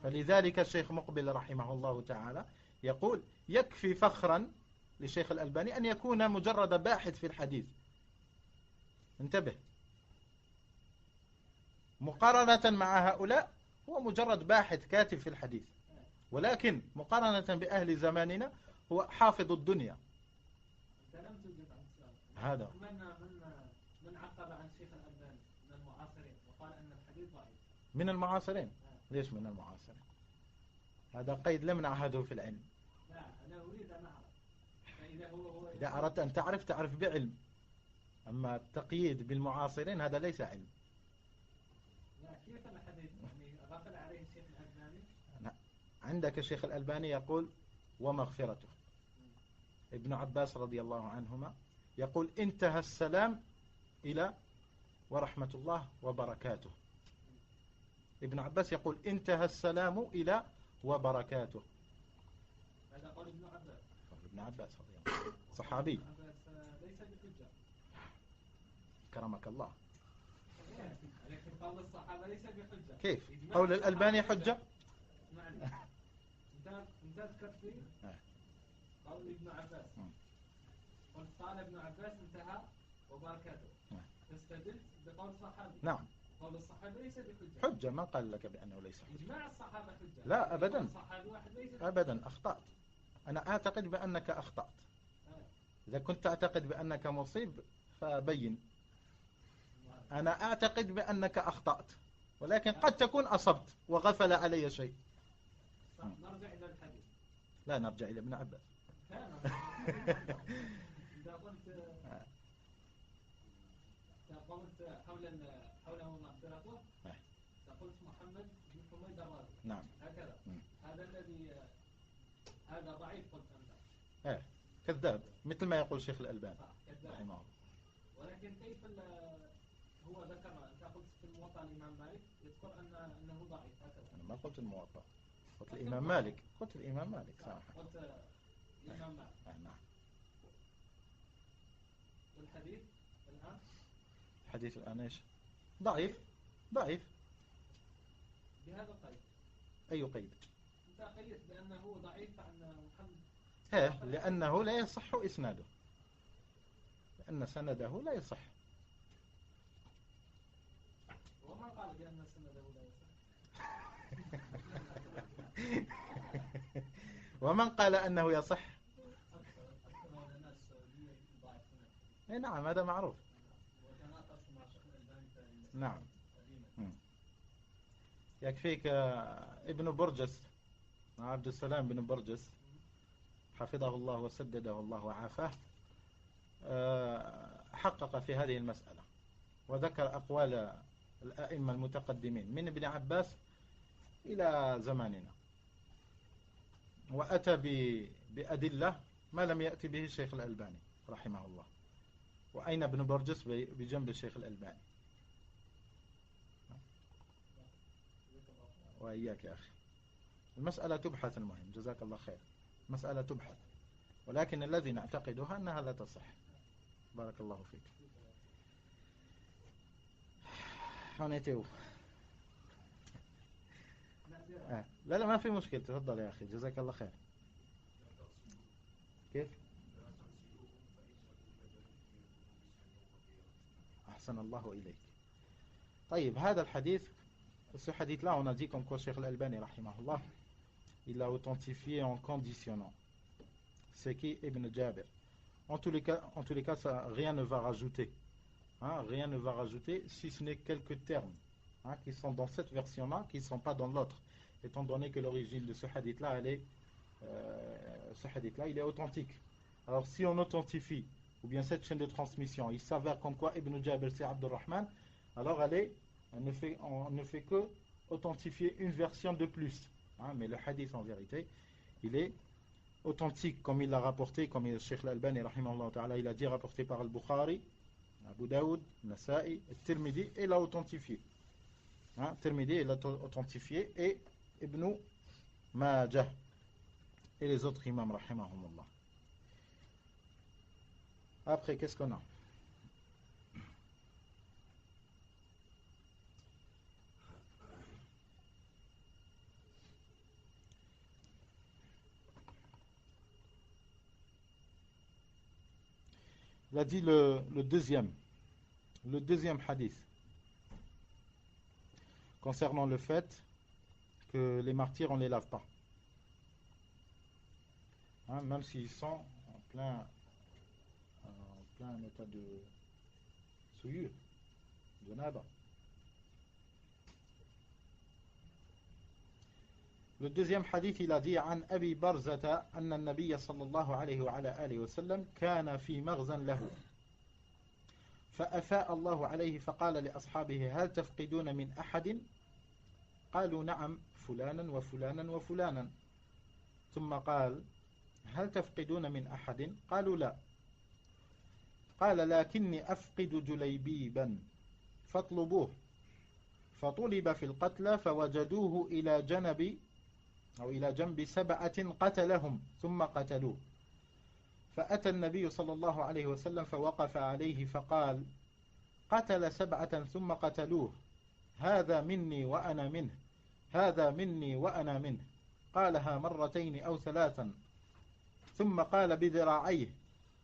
فلذلك الشيخ مقبل رحمه الله تعالى يقول يكفي فخرا للشيخ الألباني أن يكون مجرد باحث في الحديث. انتبه, مقارنة مع هؤلاء هو مجرد باحث كاتب في الحديث, ولكن مقارنة بأهل زماننا هو حافظ الدنيا. هذا من عقب عن الشيخ الألباني من المعاصرين وقال أن الحديث ضعيف. من المعاصرين؟ ليش من المعاصرين؟ هذا قيد لم نعهده في العلم. لا, أنا أريد أن أعرف. إذا أردت أن تعرف بعلم. أما التقييد بالمعاصرين هذا ليس علم. لا, كيف الحديث يعني غفل عليه الشيخ الألباني؟ عندك الشيخ الألباني يقول ومغفرته. ابن عباس رضي الله عنهما يقول انتهى السلام إلى ورحمة الله وبركاته. ابن عباس يقول انتهى السلام إلى وبركاته. هذا قول ابن عباس. ابن عباس صحابي. ليس بحجة. كرمك الله. لكن قول الصحابة ليس بحجة. كيف؟ قول الألباني حجة؟ انت ذكرت فيه قول ابن عباس. قلت قال ابن عباس انتهى وبركاته. تستدل بقول الصحابي. نعم. قول الصحابة ليس بحجة. حجة، من قال لك بأنه ليس حجة؟ إجماع الصحابة حجة. لا أبدا. الصحابي واحد ليس بحجة. أبدا، أخطأت. أنا أعتقد بأنك أخطأت. إذا كنت تعتقد بأنك مصيب فبين. أنا أعتقد بأنك أخطأت، ولكن قد تكون أصبت وغفل علي شيء. نرجع إلى الحديث. لا نرجع إلى ابن عباس. إذا قلت حوله مغفرته قلت محمد بن حميد الرازي. نعم. هكذا. هذا الذي هذا ضعيف قلت أنت. كذاب، مثل ما يقول شيخ الألباني رحمه الله. ولكن كيف هو ذكر، أنت قلت في الموطأ الإمام مالك يذكر أنه ضعيف هكذا. أنا ما قلت الموطأ، قلت الإمام مالك. قلت الإمام مالك صراحة. قلت الإمام مالك. نعم. والحديث الآن؟ الحديث الآن إيش؟ ضعيف. ضعيف بهذا القيد. أي قيد؟ أنت قيدت بأنه ضعيف عن محمد. لأنه لا يصح إسناده، لأن سنده لا يصح. وما قال بأن سنده لا يصح؟ ومن قال أنه يصح؟ نعم، هذا معروف. نعم. يكفيك ابن برجس، عبد السلام بن برجس حفظه الله وسدده الله وعافاه، حقق في هذه المسألة وذكر أقوال الأئمة المتقدمين من ابن عباس إلى زماننا، وأتى بأدلة ما لم يأتي به الشيخ الألباني رحمه الله. وأين ابن برجس؟ بجنب الشيخ الألباني. وإياك يا أخي، المسألة تبحث. المهم جزاك الله خير، مسألة تبحث، ولكن الذي نعتقدها أنها لا تصح. بارك الله فيك. حانيتيو. لا ما في مشكلة، تفضل يا أخي، جزاك الله خير. كيف؟ أحسن الله إليك. طيب هذا الحديث، ce hadith-là, on a dit comme quoi Cheikh Al-Albani, rahimahullah, il l'a authentifié en conditionnant. C'est qui Ibn Jabir. En tous les cas, ça, rien ne va rajouter. Rien ne va rajouter, si ce n'est quelques termes qui sont dans cette version-là, qui ne sont pas dans l'autre. Étant donné que l'origine de ce hadith-là, il est authentique. Alors si on authentifie, ou bien cette chaîne de transmission, il s'avère comme quoi Ibn Jabir c'est Abdurrahman, alors on ne fait que authentifier une version de plus. Mais le hadith en vérité, il est authentique comme il l'a rapporté, comme le Cheikh Al-Albani rahimahullah ta'ala, il a dit rapporté par Al-Bukhari, Abu Daoud, Nasa'i, Tirmidhi, et l'a authentifié. Tirmidhi, il l'a authentifié, et Ibn Majah, et les autres imams rahimahumullah. Après, qu'est-ce qu'on a? Il a dit le deuxième hadith concernant le fait que les martyrs on ne les lave pas, même s'ils sont en plein état de souillure, de naba. Le deuxième hadith, il a dit عن أبي برزة أن النبي صلى الله عليه وعلى آله وسلم كان في مغزى له فأفاء الله عليه فقال لأصحابه هل تفقدون من أحد؟ قالوا نعم فلانا وفلانا وفلانا. ثم قال هل تفقدون من أحد؟ قالوا لا. قال لكني أفقد جليبيبا فاطلبوه فطلب في القتلى فوجدوه إلى جنب أو إلى جنب 7 قتلهم ثم قتلوه فأتى النبي صلى الله عليه وسلم فوقف عليه فقال قتل 7 ثم قتلوه هذا مني وأنا منه هذا مني وأنا منه قالها 2 أو 3 ثم قال بذراعيه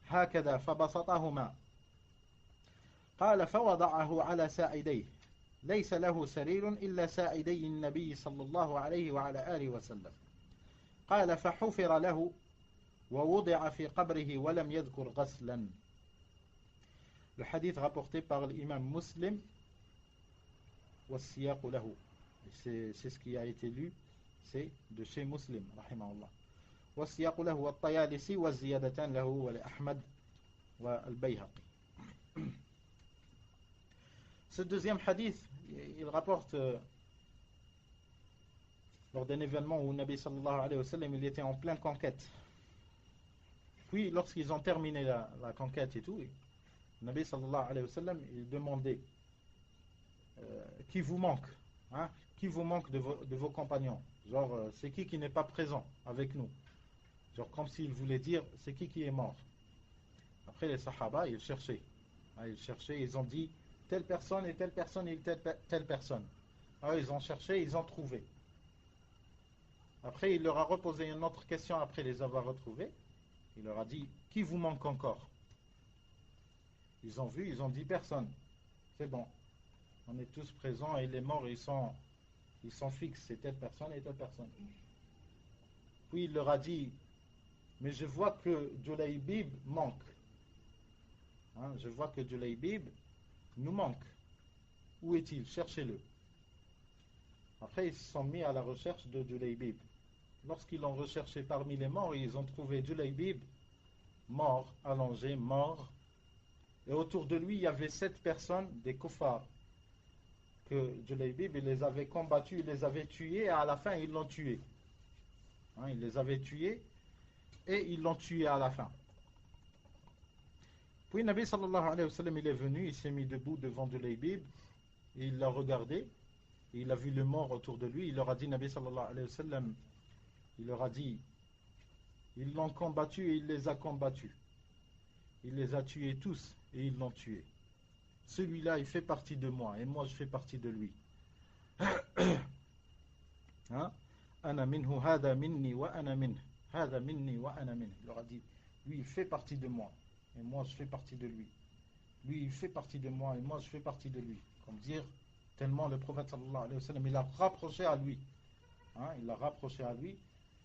هكذا فبسطهما قال فوضعه على ساعديه ليس له سرير إلا ساعدي النبي صلى الله عليه وعلى آله وسلم قال فحفر له ووضع في قبره ولم يذكر غسلا. Le hadith rapporté par l'imam Muslim والسياق له, c'est ce qui a été lu, c'est de chez Muslim rahimahullah. والسياق له والطيالسي والزيادتان له ولأحمد والبيهقي. Ce deuxième hadith, il rapporte lors d'un événement où Nabi sallallahu alayhi wa sallam il était en pleine conquête. Puis lorsqu'ils ont terminé la conquête et tout, Nabi sallallahu alayhi wa sallam il demandait qui vous manque, hein? Qui vous manque de vos compagnons, genre c'est qui n'est pas présent avec nous, genre comme s'il voulait dire c'est qui est mort. Après les sahaba ils cherchaient, ils ont dit telle personne et telle personne et telle personne. Alors ils ont cherché, ils ont trouvé. Après il leur a reposé une autre question après les avoir retrouvés. Il leur a dit qui vous manque encore? Ils ont vu, ils ont dit personne. C'est bon, on est tous présents et les morts ils sont fixes, c'est telle personne et telle personne. Puis il leur a dit mais je vois que Julaybib manque, hein, je vois que Julaybib nous manque. Où est-il? Cherchez-le. Après ils se sont mis à la recherche de Julaybib. Lorsqu'ils l'ont recherché parmi les morts, ils ont trouvé Julaybib mort, allongé, mort. Et autour de lui il y avait 7 personnes, des kuffars, que Julaybib il les avait combattus, il les avait tués et à la fin ils l'ont tué, hein, il les avait tués et ils l'ont tué à la fin. Puis Nabi sallallahu alayhi wa sallam il est venu, il s'est mis debout devant Julaybib et il l'a regardé et il a vu le mort autour de lui. Il leur a dit, Nabi sallallahu alayhi wa sallam il leur a dit ils l'ont combattu et il les a combattus, il les a tués tous et ils l'ont tué. Celui-là il fait partie de moi et moi je fais partie de lui. Hein? Ana minhu hada minni wa ana minh, hada minni wa ana minh. Il leur a dit lui il fait partie de moi et moi je fais partie de lui, lui il fait partie de moi et moi je fais partie de lui, comme dire tellement le prophète sallallahu alayhi wa sallam il l'a rapproché à lui, hein, il l'a rapproché à lui.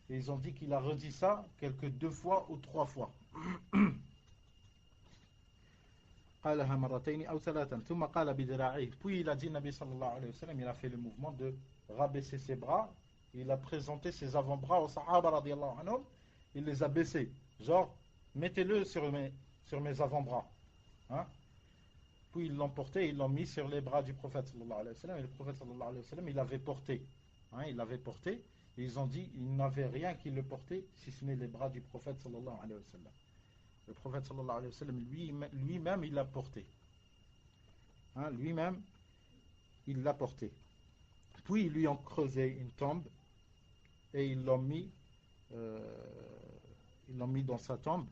Et ils ont dit qu'il a redit ça quelques 2 fois ou 3 fois. قالها 2 أو 3 ثم قال بذراعيه. Puis il a dit, Nabi sallallahu alayhi wa sallam, il a fait le mouvement de rabaisser ses bras. Il a présenté ses avant-bras aux sahaba radiyallahu anhum. Il les a baissés. Genre, mettez-le sur mes avant-bras. Hein? Puis ils l'ont porté, ils l'ont mis sur les bras du prophète sallallahu alayhi wa sallam. Et le prophète sallallahu alayhi wa sallam, il l'avait porté. Hein? Il l'avait porté. Et ils ont dit il n'avait rien qui le portait si ce n'est les bras du prophète sallallahu alayhi wa sallam. Le prophète sallallahu alayhi wa sallam lui-même il l'a porté, hein, lui-même il l'a porté. Puis ils lui ont creusé une tombe et ils l'ont mis dans sa tombe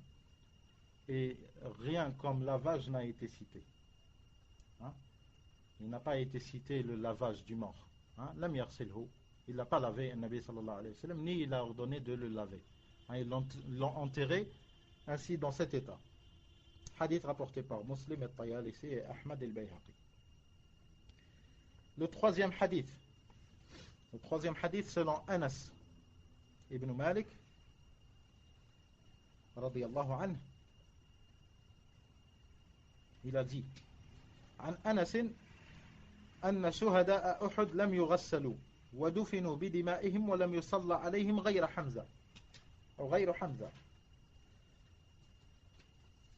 et rien comme lavage n'a été cité, hein? Il n'a pas été cité le lavage du mort, hein? Lam yarsilhu, il n'a pas lavé un Nabi sallallahu alayhi wa sallam, ni il a ordonné de le laver, hein? Ils l'ont enterré ainsi dans cet état. Hadith rapporté par Muslim et Tayalisi et Ahmad al-Bayhaqi. Le troisième hadith selon Anas ibn Malik radiyallahu anhu, il a dit عن أنس أن شهداء أحد لم يغسلوا ودفنوا بدمائهم ولم يصلى عليهم غير حمزة أو غير حمزة.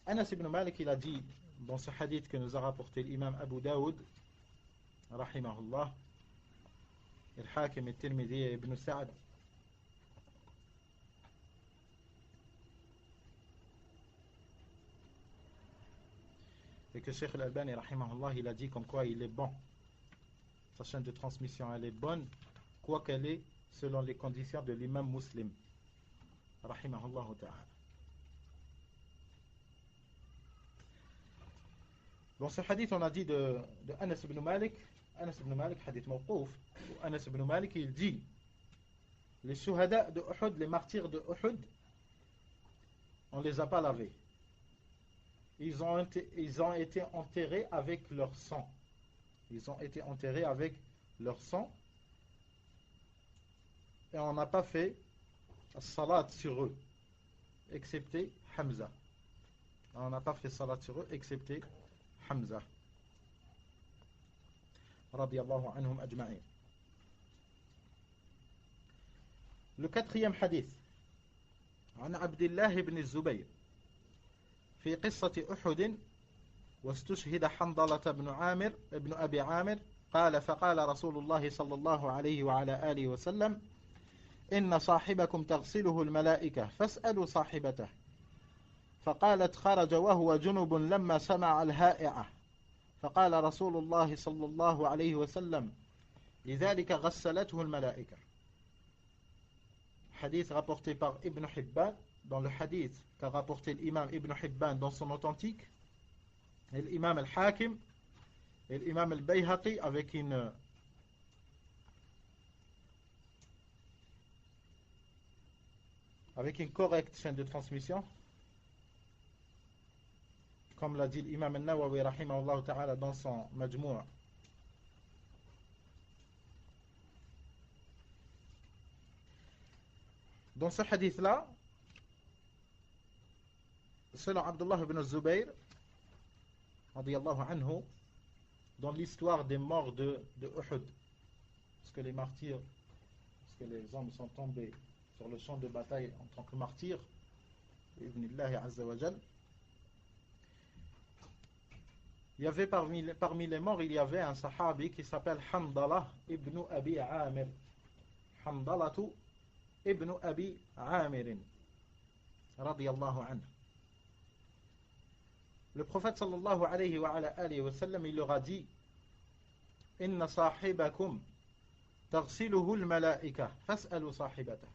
Anas ibn Malik il a dit dans ce hadith que nous a rapporté l'imam Abu Daoud rahimahullah, al-Hakim al-Tirmidhi et Ibn Sa'd, et que Cheikh Al-Albani rahimahullah il a dit comme quoi il est bon, sa chaîne de transmission elle est bonne quoi qu'elle est selon les conditions de l'imam Muslim rahimahullah ta'ala. Dans ce hadith on a dit de Anas ibn Malik, hadith mawqouf, Anas ibn Malik il dit les shuhada de Uhud, les martyrs de Uhud, on les a pas lavés. Ils ont été enterrés avec leur sang. Ils ont été enterrés avec leur sang. Et on n'a pas fait salat sur eux, excepté Hamza. On n'a pas fait salat sur eux, excepté Hamza. Radiyallahu anhum ajma'in. Le quatrième hadith. عن عبد الله بن الزبير في قصة أحد واستشهد حنظلة بن عامر ابن أبي عامر قال فقال رسول الله صلى الله عليه وعلى آله وسلم إن صاحبكم تغسله الملائكة فاسألوا صاحبته فقالت خرج وهو جنب لما سمع الهائعة فقال رسول الله صلى الله عليه وسلم لذلك غسلته الملائكة. Hadith rapporté par Ibn Hibban, dans le hadith qu'a rapporté l'imam Ibn Hibban dans son authentique, et l'imam al-Hakim, et l'imam al-Bayhaqi avec une correcte chaîne de transmission, comme l'a dit l'imam al-Nawawi rahimahullah ta'ala dans son Majmou'. Dans ce hadith-là, selon Abdullah ibn Zubayr, radiyallahu anhu, dans l'histoire des morts de Uhud, parce que les martyrs, parce que les hommes sont tombés sur le champ de bataille en tant que martyrs, ibnillahi azza wa jal, il y avait parmi les morts, il y avait un sahabi qui s'appelle Hamdallah ibn Abi Amir. Hamdalatu ibn Abi Amir radiyallahu anhu. Le prophète sallallahu alayhi wa sallam il leur a dit inna sahibakum taghsiluhu al-malaika fas'alu sahibata.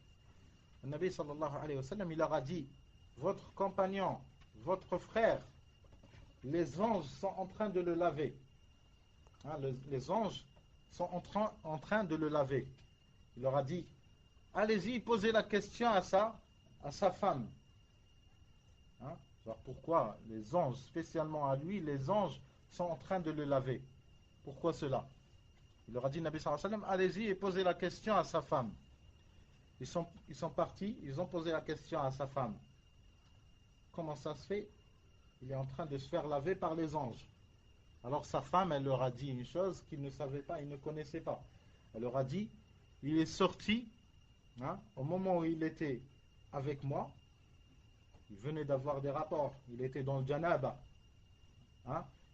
Le Nabi sallallahu alayhi wa sallam il leur a dit votre compagnon, votre frère, les anges sont en train de le laver. Les anges sont en train de le laver. Il leur a dit allez-y, posez la question à sa femme. Alors pourquoi les anges, spécialement à lui, les anges sont en train de le laver? Pourquoi cela? Il leur a dit, Nabi sallallahu alayhi wa sallam, allez-y et posez la question à sa femme. Ils sont partis, ils ont posé la question à sa femme. Comment ça se fait? Il est en train de se faire laver par les anges. Alors sa femme, elle leur a dit une chose qu'ils ne savaient pas, ils ne connaissaient pas. Elle leur a dit, il est sorti, au moment où il était avec moi, il venait d'avoir des rapports, il était dans le janaba.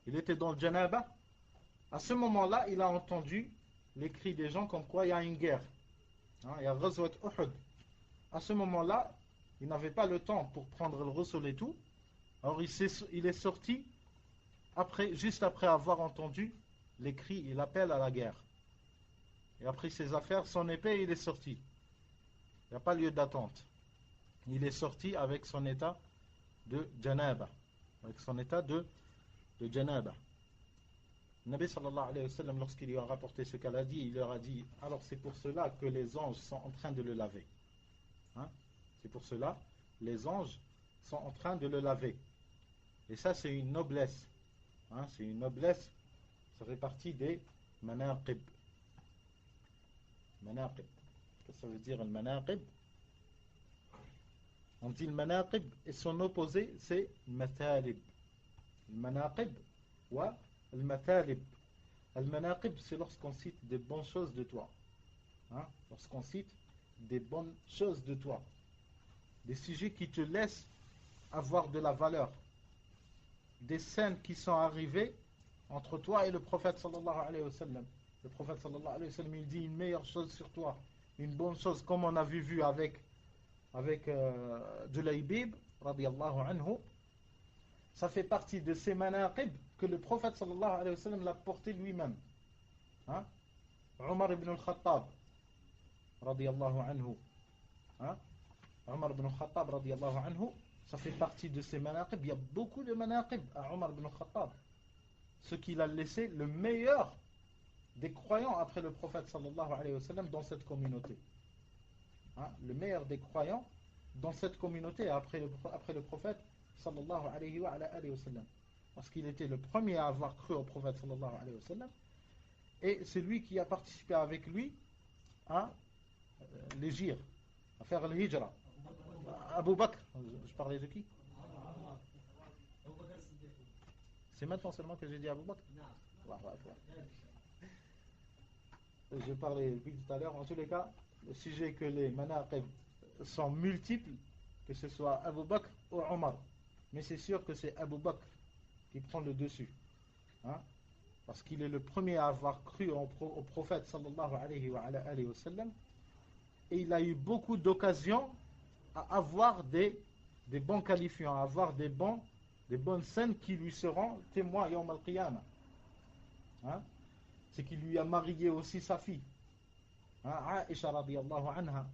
Il était dans le janaba. À ce moment-là, il a entendu les cris des gens comme quoi il y a une guerre. Il y a Ghazwat Uhud. À ce moment-là, il n'avait pas le temps pour prendre le ghusl et tout. Alors il est sorti juste après avoir entendu les cris et l'appel à la guerre. Il a pris ses affaires, son épée et il est sorti. Il n'y a pas lieu d'attente. Il est sorti avec son état de janaba. Avec son état de janaba. Nabi sallallahu alayhi wa sallam, lorsqu'il lui a rapporté ce qu'elle a dit, il leur a dit, alors c'est pour cela que les anges sont en train de le laver. C'est pour cela, les anges sont en train de le laver. Et ça, c'est une noblesse. C'est une noblesse, ça fait partie des manaqib. Manaqib. Qu'est-ce que ça veut dire le manaqib? On dit le manaqib et son opposé c'est le matalib. Le manaqib ou le matalib. Le manaqib c'est lorsqu'on cite des bonnes choses de toi. Lorsqu'on cite des bonnes choses de toi. Des sujets qui te laissent avoir de la valeur. Des scènes qui sont arrivées entre toi et le prophète sallallahu alayhi wa sallam. Le prophète sallallahu alayhi wa sallam il dit une meilleure chose sur toi, une bonne chose comme on a vu avec Julaybib radiyallahu anhu. Ça fait partie de ces manaqib que le prophète sallallahu alayhi wa sallam l'a porté lui-même. Hein? Omar ibn al-Khattab, radiyallahu anhu. Hein? Omar ibn al-Khattab, radiyallahu anhu, ça fait partie de ces manaqib. Il y a beaucoup de manaqib à Omar ibn al-Khattab. Ce qu'il a laissé le meilleur des croyants après le prophète sallallahu alayhi wa sallam dans cette communauté. Hein? Le meilleur des croyants dans cette communauté après le prophète sallallahu alayhi wa sallam. Parce qu'il était le premier à avoir cru au prophète sallallahu alayhi wa sallam. Et c'est lui qui a participé avec lui à l'hégire, à faire le hijra. Abu Bakr, je parlais de qui? C'est maintenant seulement que j'ai dit Abu Bakr? Je parlais depuis tout à l'heure. En tous les cas, le sujet que les manaqib sont multiples, que ce soit Abu Bakr ou Omar. Mais c'est sûr que c'est Abu Bakr qui prend le dessus. Hein? Parce qu'il est le premier à avoir cru au prophète sallallahu alayhi wa sallam. Et il a eu beaucoup d'occasions à avoir des bons qualifiants, à avoir des bonnes scènes qui lui seront témoins yawm al-qiyamah. Hein? C'est qu'il lui a marié aussi sa fille. Hein? Aisha radiyallahu anha.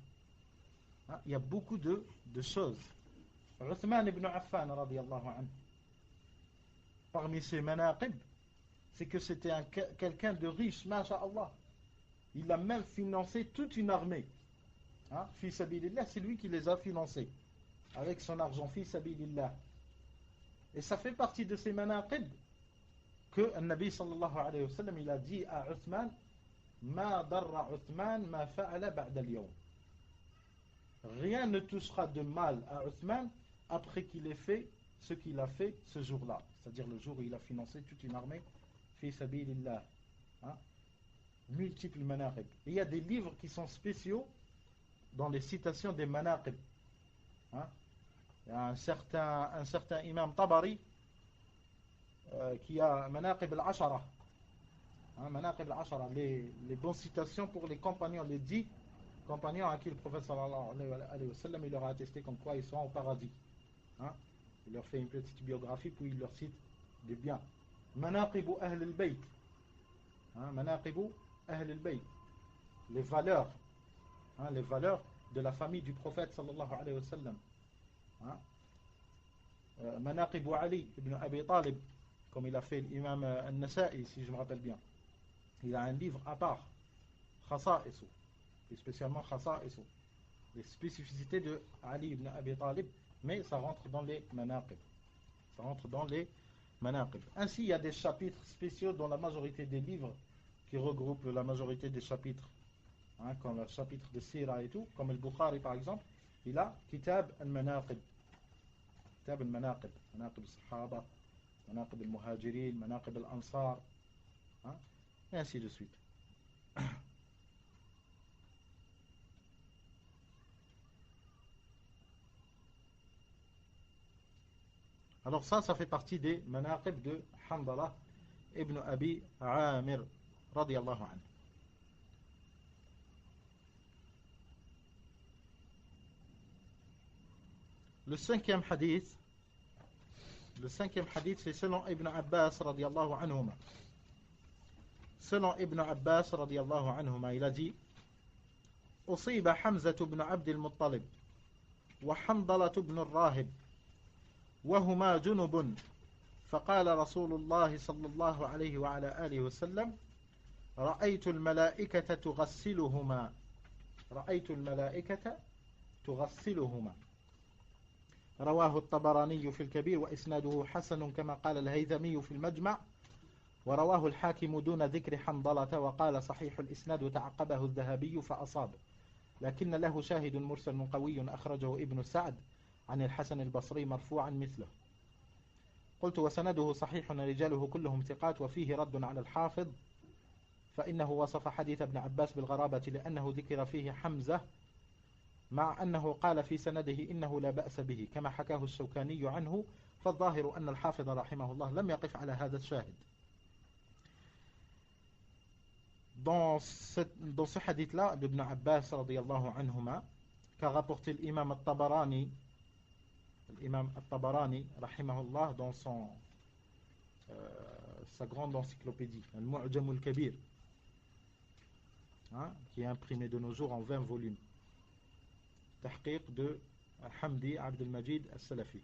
Hein? Il y a beaucoup de choses. Uthman ibn Affan radiyallahu anhu. Parmi ses manaqib, c'est que c'était quelqu'un de riche, masha'Allah. Il a même financé toute une armée. Hein? Fi sabilillah, c'est lui qui les a financés. Avec son argent, fi sabilillah. Et ça fait partie de ces manaqib que le Nabi sallallahu alayhi wa sallam, il a dit à Uthman, ma darra Uthman ma fa'ala ba'da al-yawm. Rien ne touchera de mal à Uthman après qu'il ait fait ce qu'il a fait ce jour-là. C'est-à-dire le jour où il a financé toute une armée fi sabilillah. Hein? Multiples manaqib. Il y a des livres qui sont spéciaux dans les citations des manaqib. Hein? Il y a un certain imam Tabari qui a manaqib al-ashara. Hein? Manaqib al-ashara, les bonnes citations pour les compagnons, les 10 compagnons à qui le prophète sallallahu alayhi wa sallam il leur a attesté comme quoi ils sont au paradis. Hein? Il leur fait une petite biographie puis il leur cite des biens. Manaqibu ahl al-bayt. Manaqibu ahl al-bayt. Les valeurs. Hein, les valeurs de la famille du prophète sallallahu alayhi wa sallam. Hein? Manaqibu Ali ibn Abi Talib, comme il a fait l'imam al-Nasa'i, si je me rappelle bien. Il a un livre à part, Khasa'isu, et spécialement Khasa'isu, les spécificités de Ali ibn Abi Talib, mais ça rentre dans les manaqib. Ça rentre dans les manaqib. Ainsi, il y a des chapitres spéciaux dans la majorité des livres qui regroupent la majorité des chapitres. Hein, comme le chapitre de Sira et tout, comme le Bukhari par exemple, il a Kitab al-Manaqib. Kitab al-Manaqib. Manaqib al-Sahaba, Manaqib al-Muhajirin, Manaqib al-Ansar. Hein, et ainsi de suite. Alors ça fait partie des manaqib de Hanbala ibn Abi Amir radiyallahu anhu. Le cinquième hadith, c'est selon Ibn Abbas radiyallahu anhuma. Selon Ibn Abbas radiyallahu anhuma, il a dit أصيب حمزة بن عبد المطلب وحنظلة بن الراهب وهما جنب فقال رسول الله صلى الله عليه وعلى آله وسلم رأيت الملائكة تغسلهما رواه الطبراني في الكبير وإسناده حسن كما قال الهيثمي في المجمع ورواه الحاكم دون ذكر حنظلة وقال صحيح الإسناد تعقبه الذهبي فأصاب لكن له شاهد مرسل قوي أخرجه ابن سعد عن الحسن البصري مرفوعا مثله. قلت وسنده صحيح رجاله كلهم ثقات وفيه رد على الحافظ فإنه وصف حديث ابن عباس بالغرابة لأنه ذكر فيه حمزة مع أنه قال في سنده إنه لا بأس به كما حكاه الشوكاني عنه فالظاهر أن الحافظ رحمه الله لم يقف على هذا الشاهد. Dans ce hadith-là d'Ibn Abbas radiyallahu anhuma, qu'a rapporté l'imam al-Tabarani l'imam At-Tabarani, rahimahullah, dans sa grande encyclopédie, Al-Mu'jam al-Kabir, qui est imprimé de nos jours en 20 volumes. Tahqiq de Hamdi Abdel Majid al-Salafi.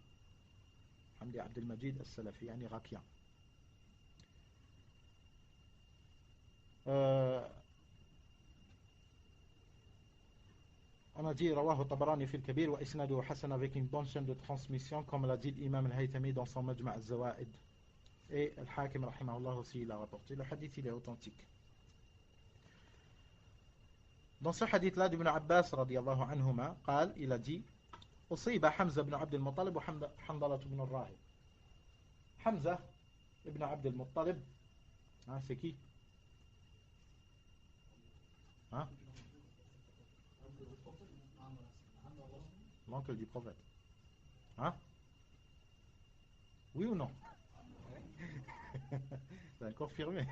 Hamdi Abdel Majid al-Salafi, un irakien. On a dit Rawahu Tabarani fil Kabir wa isnaduhu hasan, avec une bonne chaîne de transmission, comme l'a dit l'imam al-Haythami dans son Majma' al-Zawaid. Et al-Hakim rahimahullah aussi il a rapporté. Le hadith il est authentique. Dans ce hadith là d'Ibn Abbas radiyallahu anhuma, il a dit أصيب حمزة بن عبد المطلب وحنظلة بن الراهب. Hamza ibn Abd al-Muttalib, c'est qui? L'oncle du prophète. Oui ou non? C'est confirmé.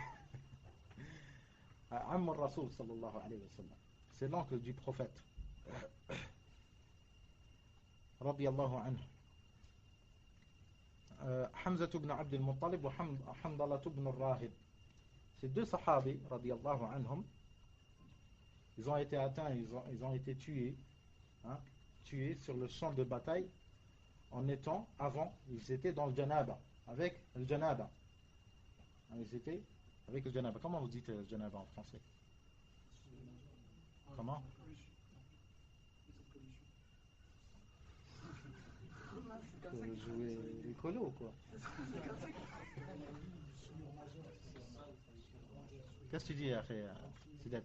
Amm al-Rasoul sallallahu alayhi wa sallam. C'est l'oncle du prophète. Radiyallahu anhu. Hamza ibn Abd al-Muttalib wa Hanzala ibn al-Rahib. Ces deux sahabis, radiyallahu anhum, ils ont été atteints, ils ont été tués, tués sur le champ de bataille en étant, avant, ils étaient dans le janaba, avec le janaba. Ils étaient avec le janaba. Comment vous dites le janaba en français? Comment? Jouer l'écolo ou quoi? Qu'est-ce que tu dis, Sidat?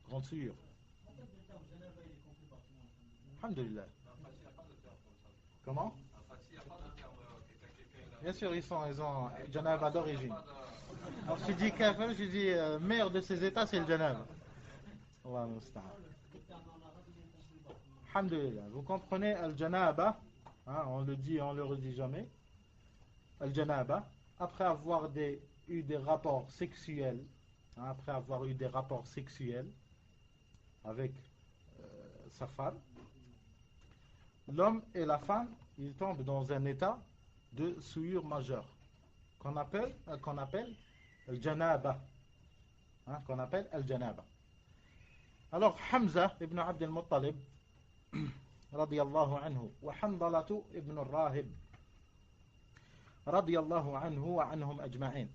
Grande souillure. Alhamdulillah. Comment? Bien sûr, ils ont janaba d'origine. Alors je dis kafir, je dis meilleur de ces états, c'est le janaba. Allah musta'an. Alhamdulillah. Vous comprenez al-janaba, on le dit, on le redit jamais. Al-janaba, après avoir eu des rapports sexuels, après avoir eu des rapports sexuels avec sa femme, l'homme et la femme, ils tombent dans un état de souillure majeure qu'on appelle al-janaba, qu'on appelle al-janaba. Alors Hamza ibn Abd al-Muttalib radiyallahu anhu wa Hanzalatu ibn al-Rahib radiyallahu anhu wa anhum ajma'in,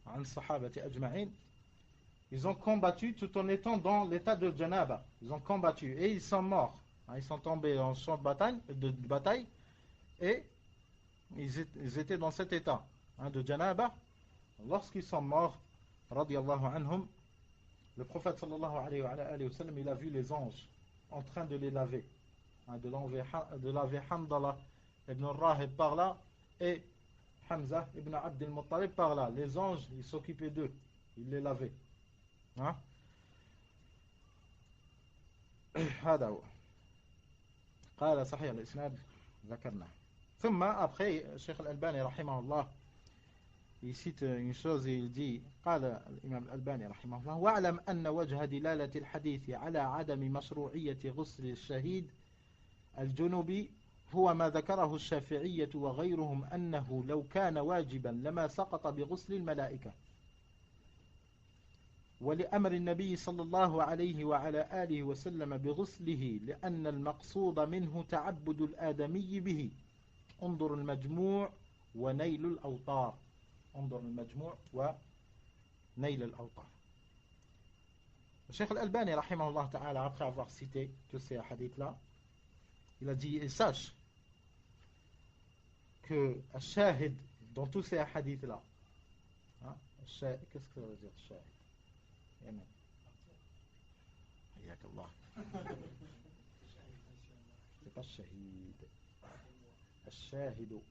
an sahabati ajma'in, ils ont combattu tout en étant dans l'état de janaba. Ils ont combattu et ils sont morts. Ils sont tombés en champ de bataille et ils étaient dans cet état de janaba. Lorsqu'ils sont morts, radiyallahu anhum, le prophète sallallahu alayhi wa sallam, il a vu les anges en train de les laver, de laver Hanzala ibn al-Rahib par là et Hamza ibn Abd al-Muttalib par là. Les anges, ils s'occupaient d'eux, ils les lavaient. هذا هو. قال صحيح الإسناد ذكرنا. ثم après Cheikh al-Albani rahimahullah, il cite une chose et il dit قال الإمام الألباني رحمه الله واعلم أن وجه دلالة الحديث على عدم مشروعية غسل الشهيد الجنوبي هو ما ذكره الشافعية وغيرهم أنه لو كان واجبا لما سقط بغسل الملائكة، ولأمر النبي صلى الله عليه وعلى آله وسلم بغسله لأن المقصود منه تعبد الآدمي به. انظر المجموع ونيل الأوطار. انظر المجموع ونيل الأوطار. الشيخ الألباني رحمه الله تعالى, après avoir cité tous ces hadiths-là, il a dit, et sache que Shahid, dans tous ces hadiths-là, qu'est-ce que ça veut dire Shahid? حياك الله. C'est pas Shahid. الشاهد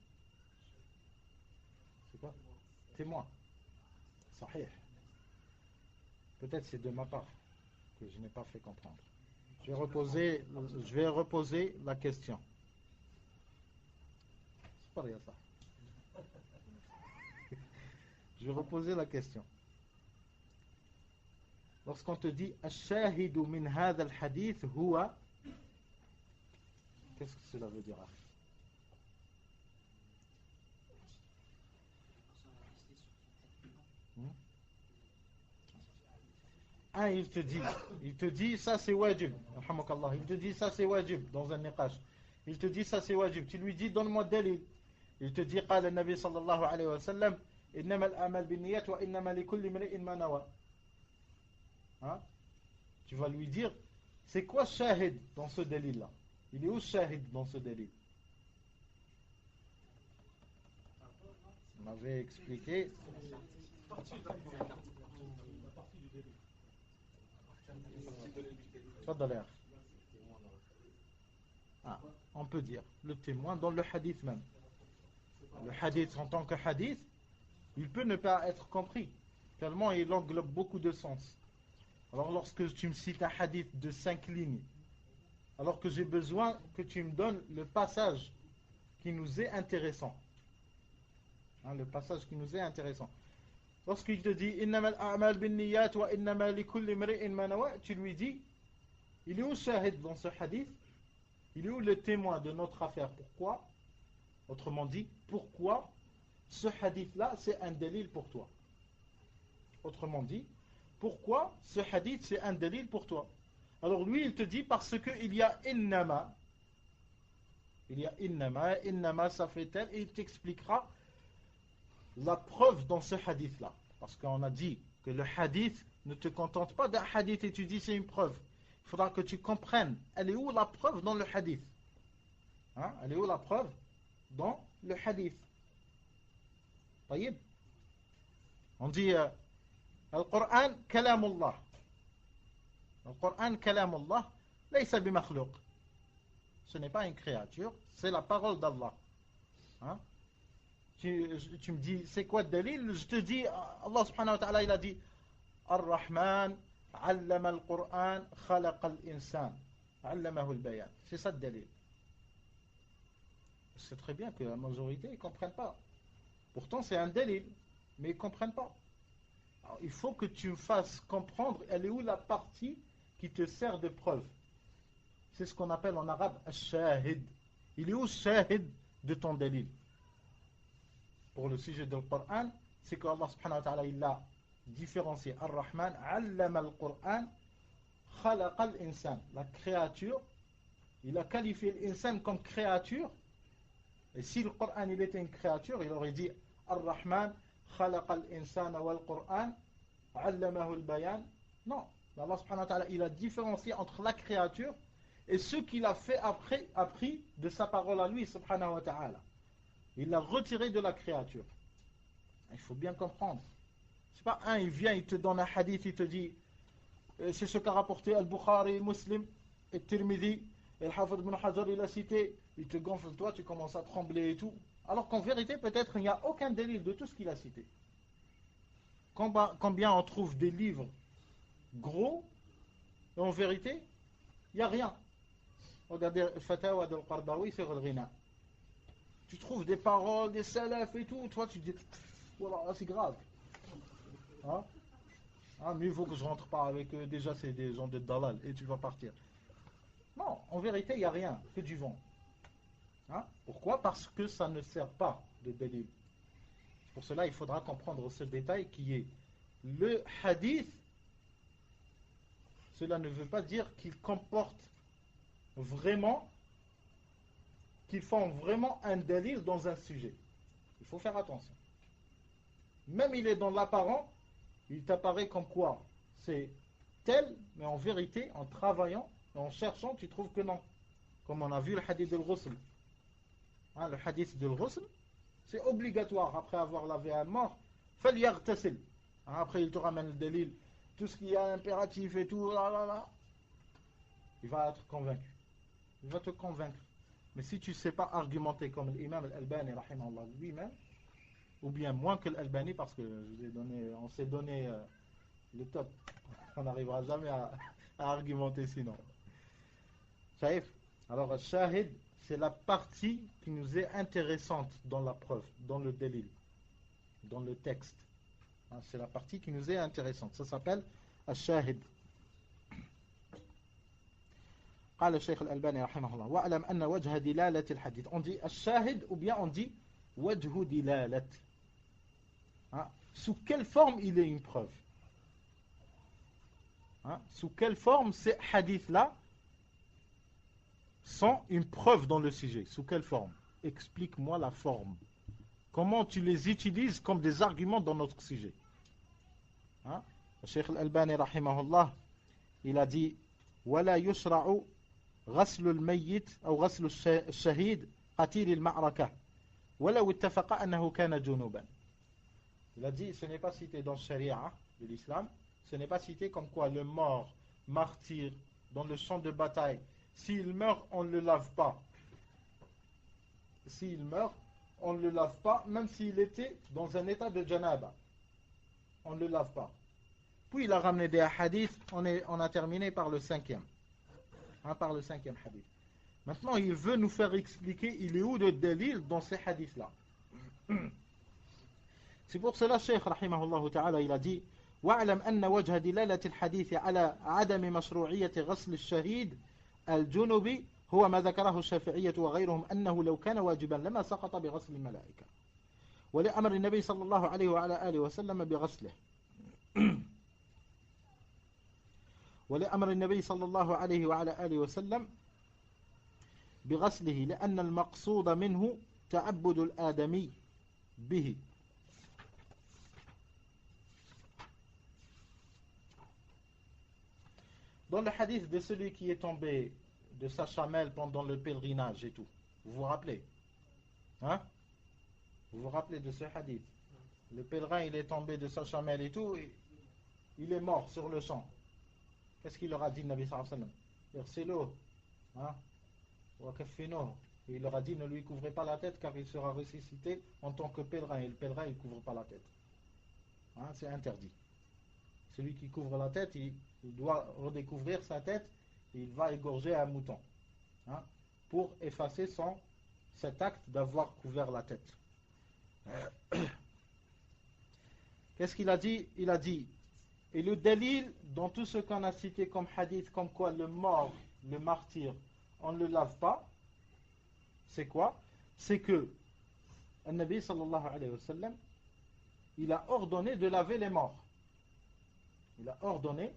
c'est quoi? Témoin. Sahih. Peut-être c'est de ma part que je n'ai pas fait comprendre. Je vais reposer la question. C'est pas rien ça. Je vais reposer la question. Lorsqu'on te dit الشاهد من هذا الحديث هو Qu'est-ce que cela veut dire? Ah, il te dit ça c'est wajib. Il te dit ça c'est wajib dans un niqash. Il te dit ça c'est wajib. Tu lui dis donne-moi dalil. Il te dit قال النبي صلى الله عليه وسلم إنما الأعمال بالنيات وإنما لكل امرئ ما نوى. Hein? Tu vas lui dire c'est quoi shahid dans ce dalil là? Il est où shahid dans ce dalil? On avait expliqué. Ah, on peut dire le témoin dans le hadith même. Le hadith en tant que hadith, il peut ne pas être compris, tellement il englobe beaucoup de sens. Alors lorsque tu me cites un hadith de 5 lignes, alors que j'ai besoin que tu me donnes le passage qui nous est intéressant. Hein, le passage qui nous est intéressant. Lorsqu'il te dit innamal a'mal bin niyat wa innama likulli imri'in ma nawa, tu lui dis il est où shahid dans ce hadith? Il est où le témoin de notre affaire? Pourquoi? Autrement dit, pourquoi ce hadith-là, c'est un dalil pour toi? Autrement dit, pourquoi ce hadith, c'est un dalil pour toi? Alors lui, il te dit parce qu'il y a innama. Il y a innama, ça fait tel, et il t'expliquera la preuve dans ce hadith-là. Parce qu'on a dit que le hadith ne te contente pas d'un hadith et tu dis c'est une preuve. Il faudra que tu comprennes, elle est où la preuve dans le hadith? Hein? Elle est où la preuve dans le hadith? طيب. On dit Al-Qur'an kalamullah. Al-Qur'an kalamullah laysa bimakhluq. Ce n'est pas une créature, c'est la parole d'Allah. Hein? Tu me dis c'est quoi le dalil? Je te dis Allah subhanahu wa ta'ala il a dit Ar-Rahman allama al-Qur'an khalaqa al-insan allamahu al-bayan. C'est ça le dalil. C'est très bien que la majorité ne comprenne pas. Pourtant c'est un dalil, mais ils ne comprennent pas. Alors, il faut que tu me fasses comprendre elle est où la partie qui te sert de preuve. C'est ce qu'on appelle en arabe al-shahid. Il est où le shahid de ton dalil? Pour le sujet du Coran, c'est que Allah subhanahu wa ta'ala il a différencié Ar-Rahman, allama al-Qur'an, khalaqa al-insan. La créature, il a qualifié l'insan comme créature. Et si le Coran il était une créature, il aurait dit Ar-Rahman, khalaqa al-insan wal-Qur'an, allamahu al-bayan. Non, Allah subhanahu wa ta'ala il a différencié entre la créature et ce qu'il a fait après, appris de sa parole à lui subhanahu wa ta'ala. Il l'a retiré de la créature. Il faut bien comprendre. C'est pas un, il vient, il te donne un hadith, il te dit c'est ce qu'a rapporté Al-Bukhari, Muslim, et Tirmidhi, et Al-Hafid ibn Hajar, il a cité, il te gonfle toi, tu commences à trembler et tout. Alors qu'en vérité, peut-être il n'y a aucun délit de tout ce qu'il a cité. Combien on trouve des livres gros, et en vérité, il n'y a rien. Regardez Fatawa del-Qardawi sur le Ghina. Tu trouves des paroles, des salafs et tout, toi tu dis, voilà, c'est grave. Hein? Ah, mieux vaut que je rentre pas avec eux, déjà c'est des gens de dalal, et tu vas partir. Non, en vérité, il n'y a rien, que du vent. Hein? Pourquoi? Parce que ça ne sert pas de dalil. Pour cela, il faudra comprendre ce détail qui est le hadith, cela ne veut pas dire qu'il comporte vraiment qu'ils font vraiment un dalil dans un sujet. Il faut faire attention. Même il est dans l'apparent, il t'apparaît comme quoi c'est tel, mais en vérité, en travaillant, en cherchant, tu trouves que non. Comme on a vu le hadith de l'ghusl. Hein, le hadith de l'ghusl, c'est obligatoire après avoir lavé un mort. Falyaghtasil. Hein, après il te ramène le dalil. Tout ce qui est impératif et tout, il va être convaincu. Il va te convaincre. Mais si tu ne sais pas argumenter comme l'imam al-Albani rahimahullah lui-même, ou bien moins que l'Albani, parce que on s'est donné le top, on n'arrivera jamais à argumenter sinon. Shaif. Alors, shahid, c'est la partie qui nous est intéressante dans la preuve, dans le dalil, dans le texte. Hein, c'est la partie qui nous est intéressante. Ça s'appelle shahid. قال الشيخ الألباني رحمه الله واعلم أن وجه دلالة الحديث on dit الشاهد ou bien on dit وجه دلالة. Sous quelle forme il est une preuve? Sous quelle forme ces hadiths-là sont une preuve dans le sujet? Sous quelle forme? Explique-moi la forme. Comment tu les utilises comme des arguments dans notre sujet? Le Cheikh Al-Albani rahimahullah, il a dit ولا يشرع غسل الميت أو غسل الشهيد قتيل المعركة ولو اتفق أنه كان جنوبا. Il a dit ce n'est pas cité dans le sharia de l'islam, ce n'est pas cité comme quoi le mort martyr dans le champ de bataille, s'il meurt on ne le lave pas. S'il meurt on ne le lave pas, même s'il était dans un état de janaba, on ne le lave pas. Puis il a ramené des hadiths, on a terminé par le cinquième. Par le cinquième hadith. Maintenant, il veut nous faire expliquer, il est où le dalil dans ces hadiths-là. C'est pour cela, Cheikh rahimahullah ta'ala, il a dit وَاعْلَمْ أَنَّ وَجْهَ دِلَالَةِ الْحَدِيثِ عَلَى عَدَمِ مَشْرُوعِيَّةِ غَسْلِ الشَّهِيدِ الْجُنُبِ هو ما ذكره الشافعية وغيرهم أنه لو كان واجبا لما سقط بغسل الملائكة ولأمر النبي صلى الله عليه وعلى آله وسلم بغسله ولأمر النبي صلى الله عليه وعلى آله وسلم بغسله لأن المقصود منه تعبد الآدمي به. Dans le hadith de celui qui est tombé de sa chamelle pendant le pèlerinage et tout, vous vous rappelez? Vous vous rappelez de ce hadith? Le pèlerin il est tombé de sa chamelle et tout, et il est mort sur le champ. Qu'est-ce qu'il leur a dit, le Nabi sallallahu alayhi wa sallam? Irsiluhu, il leur a dit ne lui couvrez pas la tête car il sera ressuscité en tant que pèlerin, et le pèlerin il ne couvre pas la tête. C'est interdit. Celui qui couvre la tête, il doit redécouvrir sa tête et il va égorger un mouton pour effacer cet acte d'avoir couvert la tête. Qu'est-ce qu'il a dit? Il a dit et le dalil dans tout ce qu'on a cité comme hadith, comme quoi le mort, le martyr, on ne le lave pas, c'est quoi? C'est que le Nabi sallallahu alayhi wa sallam, il a ordonné de laver les morts. Il a ordonné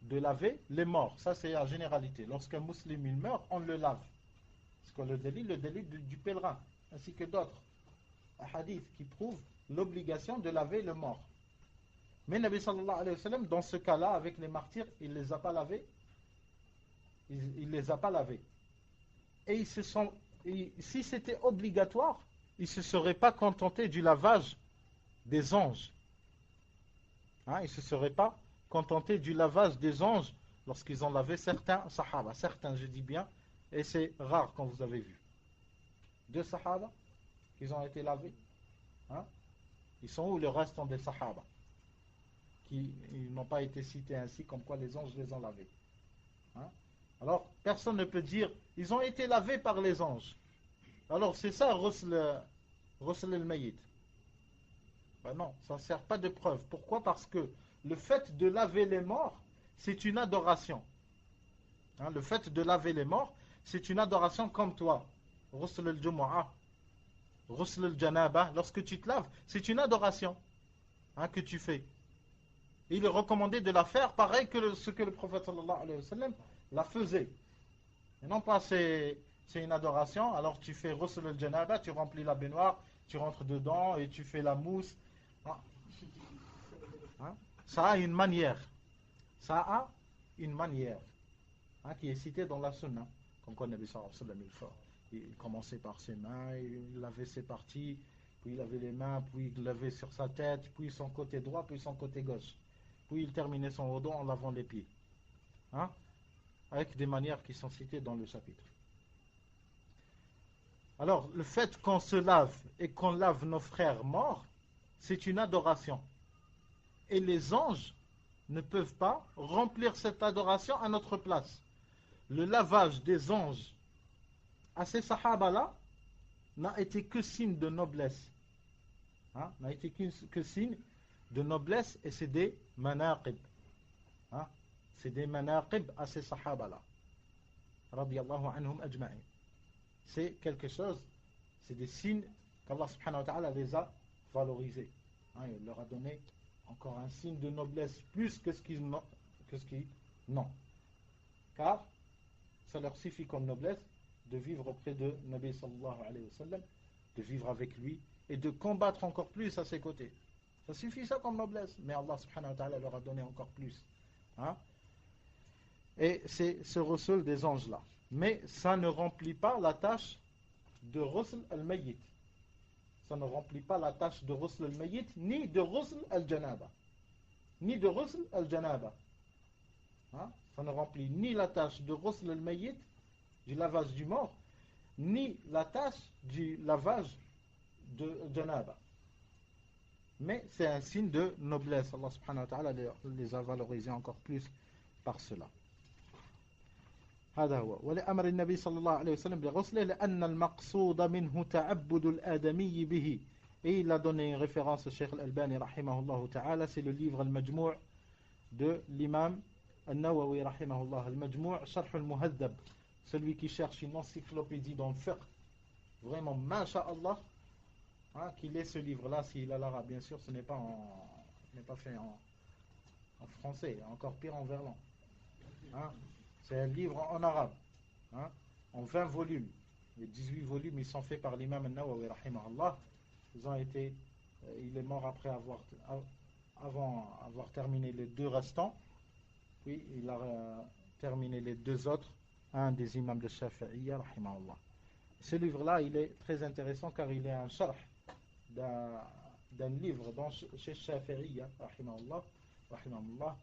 de laver les morts. Ça c'est la généralité. Lorsqu'un musulman il meurt, on le lave. Parce que le dalil du pèlerin, ainsi que d'autres hadiths qui prouvent l'obligation de laver le mort. Mais Nabi sallallahu alayhi wa sallam, dans ce cas-là, avec les martyrs, il ne les a pas lavés. Il les a pas lavés. Et si c'était obligatoire, ils ne se seraient pas contentés du lavage des anges. Ils ne se seraient pas contentés du lavage des anges lorsqu'ils ont lavé certains sahaba. Certains, je dis bien, et c'est rare quand vous avez vu. 2 sahaba qui ont été lavés. Ils sont où le reste des sahaba? Ils n'ont pas été cités ainsi, comme quoi les anges les ont lavés. Alors, personne ne peut dire, ils ont été lavés par les anges. Alors, c'est ça, Ghusl al-Mayyit. Ben non, ça ne sert pas de preuve. Pourquoi? Parce que le fait de laver les morts, c'est une adoration. Le fait de laver les morts, c'est une adoration comme toi. Ghusl al-Jumu'ah, Ghusl al-Janaba, lorsque tu te laves, c'est une adoration que tu fais. Il est recommandé de la faire pareil que ce que le prophète sallallahu alayhi wa sallam la faisait. Et non pas c'est une adoration, alors tu fais Ghusl al-Janaba, tu remplis la baignoire, tu rentres dedans et tu fais la mousse. Ça a une manière. Ça a une manière qui est citée dans la sunna. Comme quoi Nabi sallallahu alayhi wa sallam il commençait par ses mains, il lavait ses parties, puis il lavait les mains, puis il lavait sur sa tête, puis son côté droit, puis son côté gauche. Puis il terminait son wudu en lavant les pieds. Avec des manières qui sont citées dans le chapitre. Alors, le fait qu'on se lave et qu'on lave nos frères morts, c'est une adoration. Et les anges ne peuvent pas remplir cette adoration à notre place. Le lavage des anges à ces sahaba-là n'a été que signe de noblesse. N'a été que signe de noblesse et c'est des manaqib. C'est des manaqib à ces sahaba-là. radiyallahu anhum ajma'in. C'est quelque chose, c'est des signes qu'Allah subhanahu wa ta'ala les a valorisés. Hein, il leur a donné encore un signe de noblesse plus que ce qu'ils n'ont. Car ça leur suffit comme noblesse de vivre auprès de Nabi sallallahu alayhi wa sallam, de vivre avec lui et de combattre encore plus à ses côtés. Ça suffit ça comme noblesse, mais Allah subhanahu wa ta'ala leur a donné encore plus. Hein? Et c'est ce Rasul des anges là. Mais ça ne remplit pas la tâche de Rasul al-Mayyit. Ça ne remplit pas la tâche de Rasul al-Mayyit, ni de Rasul al-Janaba. Ni de Rasul al-Janaba. Hein? Ça ne remplit ni la tâche de Rasul al-Mayyit, du lavage du mort, ni la tâche du lavage de Janaba. Mais c'est un signe de noblesse. Allah subhanahu wa ta'ala les a valorisés encore plus par cela. هذا هو ولأمر النبي صلى الله عليه وسلم بغسله لأن المقصود منه تعبد الآدمي به. Et il a donné une référence au Cheikh Al-Albani rahimahullah ta'ala, c'est le livre Al-Majmou' de l'imam Al-Nawawi rahimahullah. Al-Majmou' Sharh Al-Muhaddab, celui qui cherche une encyclopédie dans le fiqh, vraiment masha'Allah, hein, qu'il ait ce livre-là, s'il a l'arabe, bien sûr, ce n'est pas fait en français, encore pire en verlan. Hein? C'est un livre en arabe, hein, en 20 volumes. Les 18 volumes, ils sont faits par l'imam Al-Nawawi rahimahullah. Il est mort après avant avoir terminé les 2 restants. Puis il a terminé les 2 autres, un des imams de Shafi'iyya rahimahullah. Ce livre-là, il est très intéressant car il est un sharh d'un livre chez Shafi'iyya rahimahullah.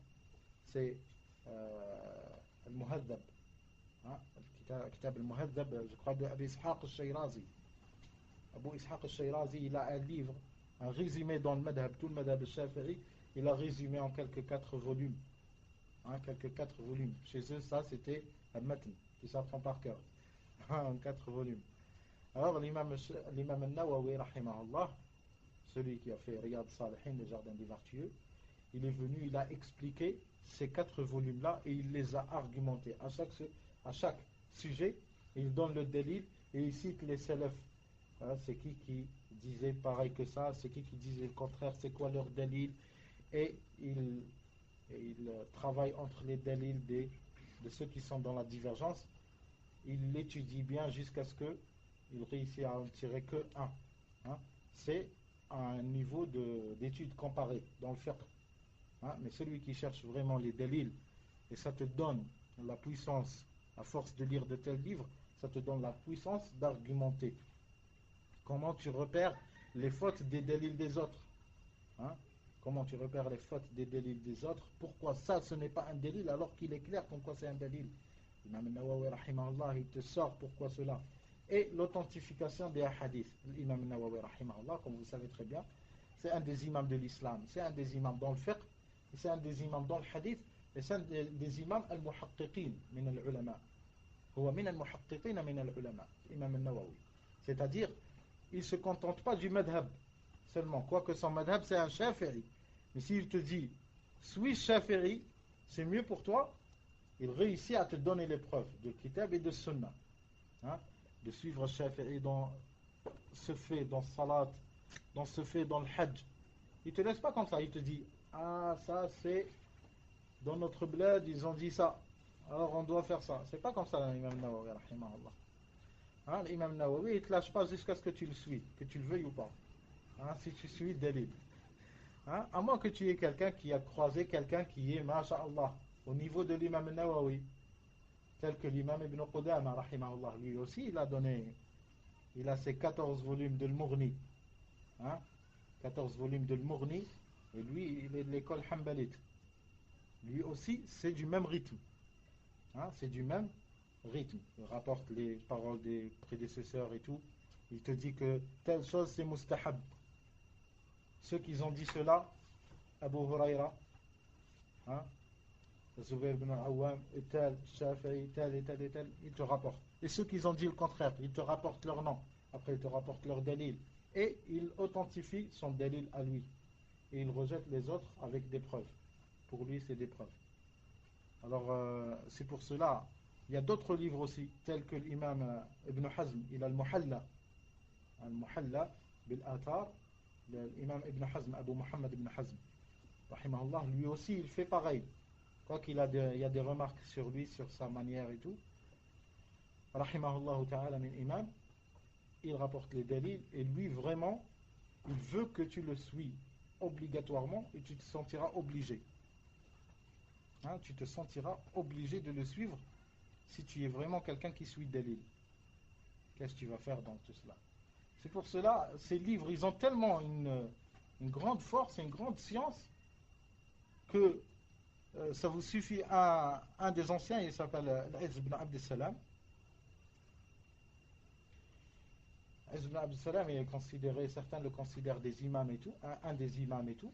C'est Al-Muhaddab, Kitab Al-Muhaddab, je crois, de Abu Ishaq al-Shirazi. Abu Ishaq al-Shirazi, il a un livre, un résumé dans le madhab, tout le madhab al-Shafi'i, il a résumé en quelques 4 volumes. Hein, quelques 4 volumes. Chez eux, ça, c'était Al-Matn, qui s'apprend par cœur. En 4 volumes. Alors, l'imam al-Nawawi, rahimahullah, celui qui a fait Riyad Salihin, le jardin des vertueux, il est venu, il a expliqué ces 4 volumes-là et il les a argumentés. À chaque sujet, il donne le délil et il cite les salafs. C'est qui disait pareil que ça, c'est qui disait le contraire, c'est quoi leur délil. Et il travaille entre les délils de ceux qui sont dans la divergence. Il l'étudie bien jusqu'à ce qu'il réussisse à en tirer que un. Hein? C'est un niveau d'étude comparée dans le fiqh. Hein? Mais celui qui cherche vraiment les délils, et ça te donne la puissance, à force de lire de tels livres, ça te donne la puissance d'argumenter. Comment tu repères les fautes des délils des autres, hein? Comment tu repères les fautes des délils des autres? Pourquoi ça, ce n'est pas un délil alors qu'il est clair comme quoi c'est un délil? L'imam Nawawi rahimahullah, il te sort pourquoi cela. Et l'authentification des hadiths. L'imam Nawawi rahimahullah, comme vous savez très bien, c'est un des imams de l'islam, c'est un des imams dans le fiqh, c'est un des imams dans le hadith, et c'est un des imams al-muhaqqiqin min al-ulama. Huwa min al-muhaqqiqin min al-ulama, l'imam Nawawi. C'est-à-dire, il ne se contente pas du madhab seulement, quoique son madhab c'est un shafi'i. Mais s'il te dit, suis shafi'i, c'est mieux pour toi, il réussit à te donner les preuves de kitab et de sunnah. Hein? De suivre shafi'i dans ce fait, dans salat, dans ce fait, dans le hajj. Il ne te laisse pas comme ça, il te dit, ah ça c'est, dans notre bled ils ont dit ça, alors on doit faire ça. C'est pas comme ça l'imam Nawawi rahimahullah. Hein, l'imam Nawawi, il ne te lâche pas jusqu'à ce que tu le suis, que tu le veuilles ou pas. Hein, si tu suis Dalil. Hein, à moins que tu aies quelqu'un qui a croisé quelqu'un qui est, masha'Allah, au niveau de l'imam Nawawi, tel que l'imam Ibn Qudama, rahimahullah, lui aussi, il a ses 14 volumes de l'Mughni. Hein, 14 volumes de l'Mughni, et lui, il est de l'école Hanbalite. Lui aussi, c'est du même rythme. Hein, c'est du même rythme. Il rapporte les paroles des prédécesseurs et tout. Il te dit que telle chose c'est mustahab. Ceux qui ont dit cela, Abu Huraira, hein, Zubayr ibn Awam, et tel, Shafi'i, tel et tel et tel, ils te rapportent. Et ceux qui ont dit le contraire, ils te rapportent leur nom. Après, ils te rapportent leur dalil. Et il authentifie son dalil à lui. Et il rejette les autres avec des preuves. Pour lui, c'est des preuves. Alors, c'est pour cela, Il y a d'autres livres aussi, tels que l'imam Ibn Hazm, il a Al-Muhalla bil-Athar, l'imam Ibn Hazm, Abu Muhammad Ibn Hazm, rahimahullah, lui aussi il fait pareil. Quoi qu'il il y a des remarques sur lui, sur sa manière et tout. Rahimahullah ta'ala min imam, il rapporte les dalils et lui vraiment, il veut que tu le suis obligatoirement et tu te sentiras obligé. Hein, tu te sentiras obligé de le suivre si tu es vraiment quelqu'un qui suit dalil. Qu'est-ce que tu vas faire dans tout cela? C'est pour cela, ces livres, ils ont tellement une grande force et une grande science que ça vous suffit. Un des anciens, il s'appelle Al-Izz ibn Abd Salam. Izz ibn Abd Salam, il est considéré, certains le considèrent des imams et tout, un des imams et tout.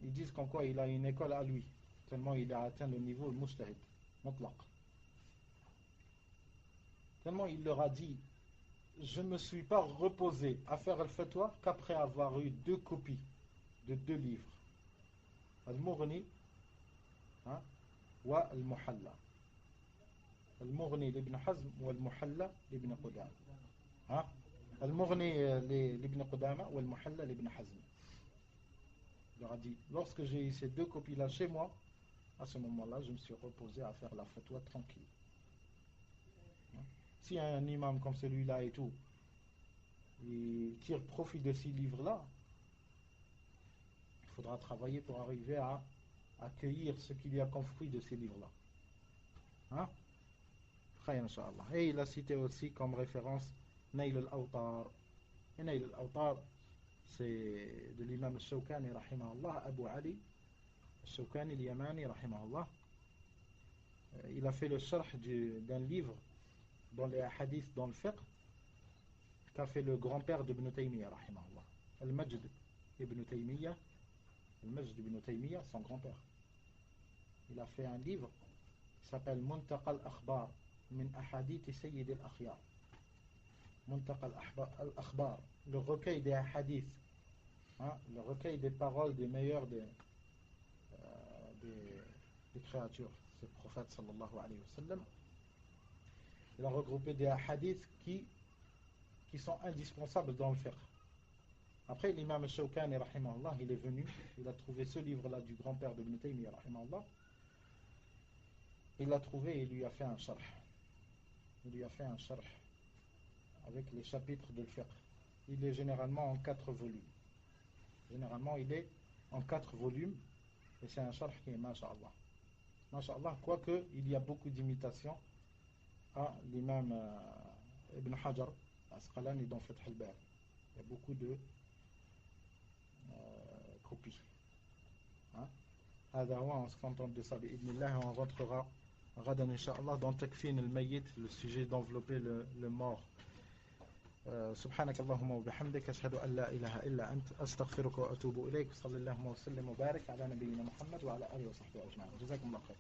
Ils disent qu'en quoi il a une école à lui, tellement il a atteint le niveau mujtahid, mutlaq. Tellement il leur a dit, je ne me suis pas reposé à faire al-fatwa qu'après avoir eu 2 copies de 2 livres. Al-Mughni wa Al-Muhalla. Al-Mughni l'Ibn Hazm ou Al-Muhalla l'Ibn Qudama. Al-Mughni l'Ibn Qudama ou Al-Muhalla l'Ibn Hazm. Il leur a dit, lorsque j'ai eu ces 2 copies-là chez moi, à ce moment-là, je me suis reposé à faire la fatwa tranquille. Si un imam comme celui-là et tout, il tire profit de ces livres-là, il faudra travailler pour arriver à accueillir ce qu'il y a comme fruit de ces livres-là. Hein? Et il a cité aussi comme référence Nail al-Awtar. Et Nail al-Awtar, c'est de l'imam al-Shawkani, rahimahullah, Abu Ali al-Shawkani al-Yamani, rahimahullah. Il a fait le sharh d'un livre dans les hadiths, dans le fiqh, qu'a fait le grand-père d'Ibn Taymiyyah, rahimahullah. Al-Majd ibn Taymiyyah, son grand-père. Il a fait un livre qui s'appelle Muntaqa al-Akhbar min ahadith Sayyid al-Akhyar. Muntaqa al-Akhbar, le recueil des hadiths, le recueil des paroles des meilleurs des créatures, c'est le prophète sallallahu alayhi wa sallam. Il a regroupé des hadiths qui sont indispensables dans le fiqh. Après, l'imam al-Shawkani, rahimahullah, il est venu, il a trouvé ce livre-là du grand-père de Ibn Taymiyyah, rahimahullah. Il l'a trouvé et il lui a fait un sharh. Il lui a fait un sharh avec les chapitres de fiqh. Il est généralement en 4 volumes. Généralement, il est en 4 volumes et c'est un sharh qui est masha'Allah. Masha'Allah, quoique il y a beaucoup d'imitations à l'imam Ibn Hajar Asqalani dans Fath al-Bari. Il y a beaucoup de copies. On se contente de ça, bi'idnillah, et on rentrera غدا إن شاء الله dans Takfin al-Mayyit, le sujet d'envelopper le mort. سبحانك اللهم وبحمدك أشهد أن لا إله إلا أنت أستغفرك وأتوب إليك. صلى الله وسلم وبارك على نبينا محمد وعلى آله وصحبه أجمعين. جزاكم الله خير.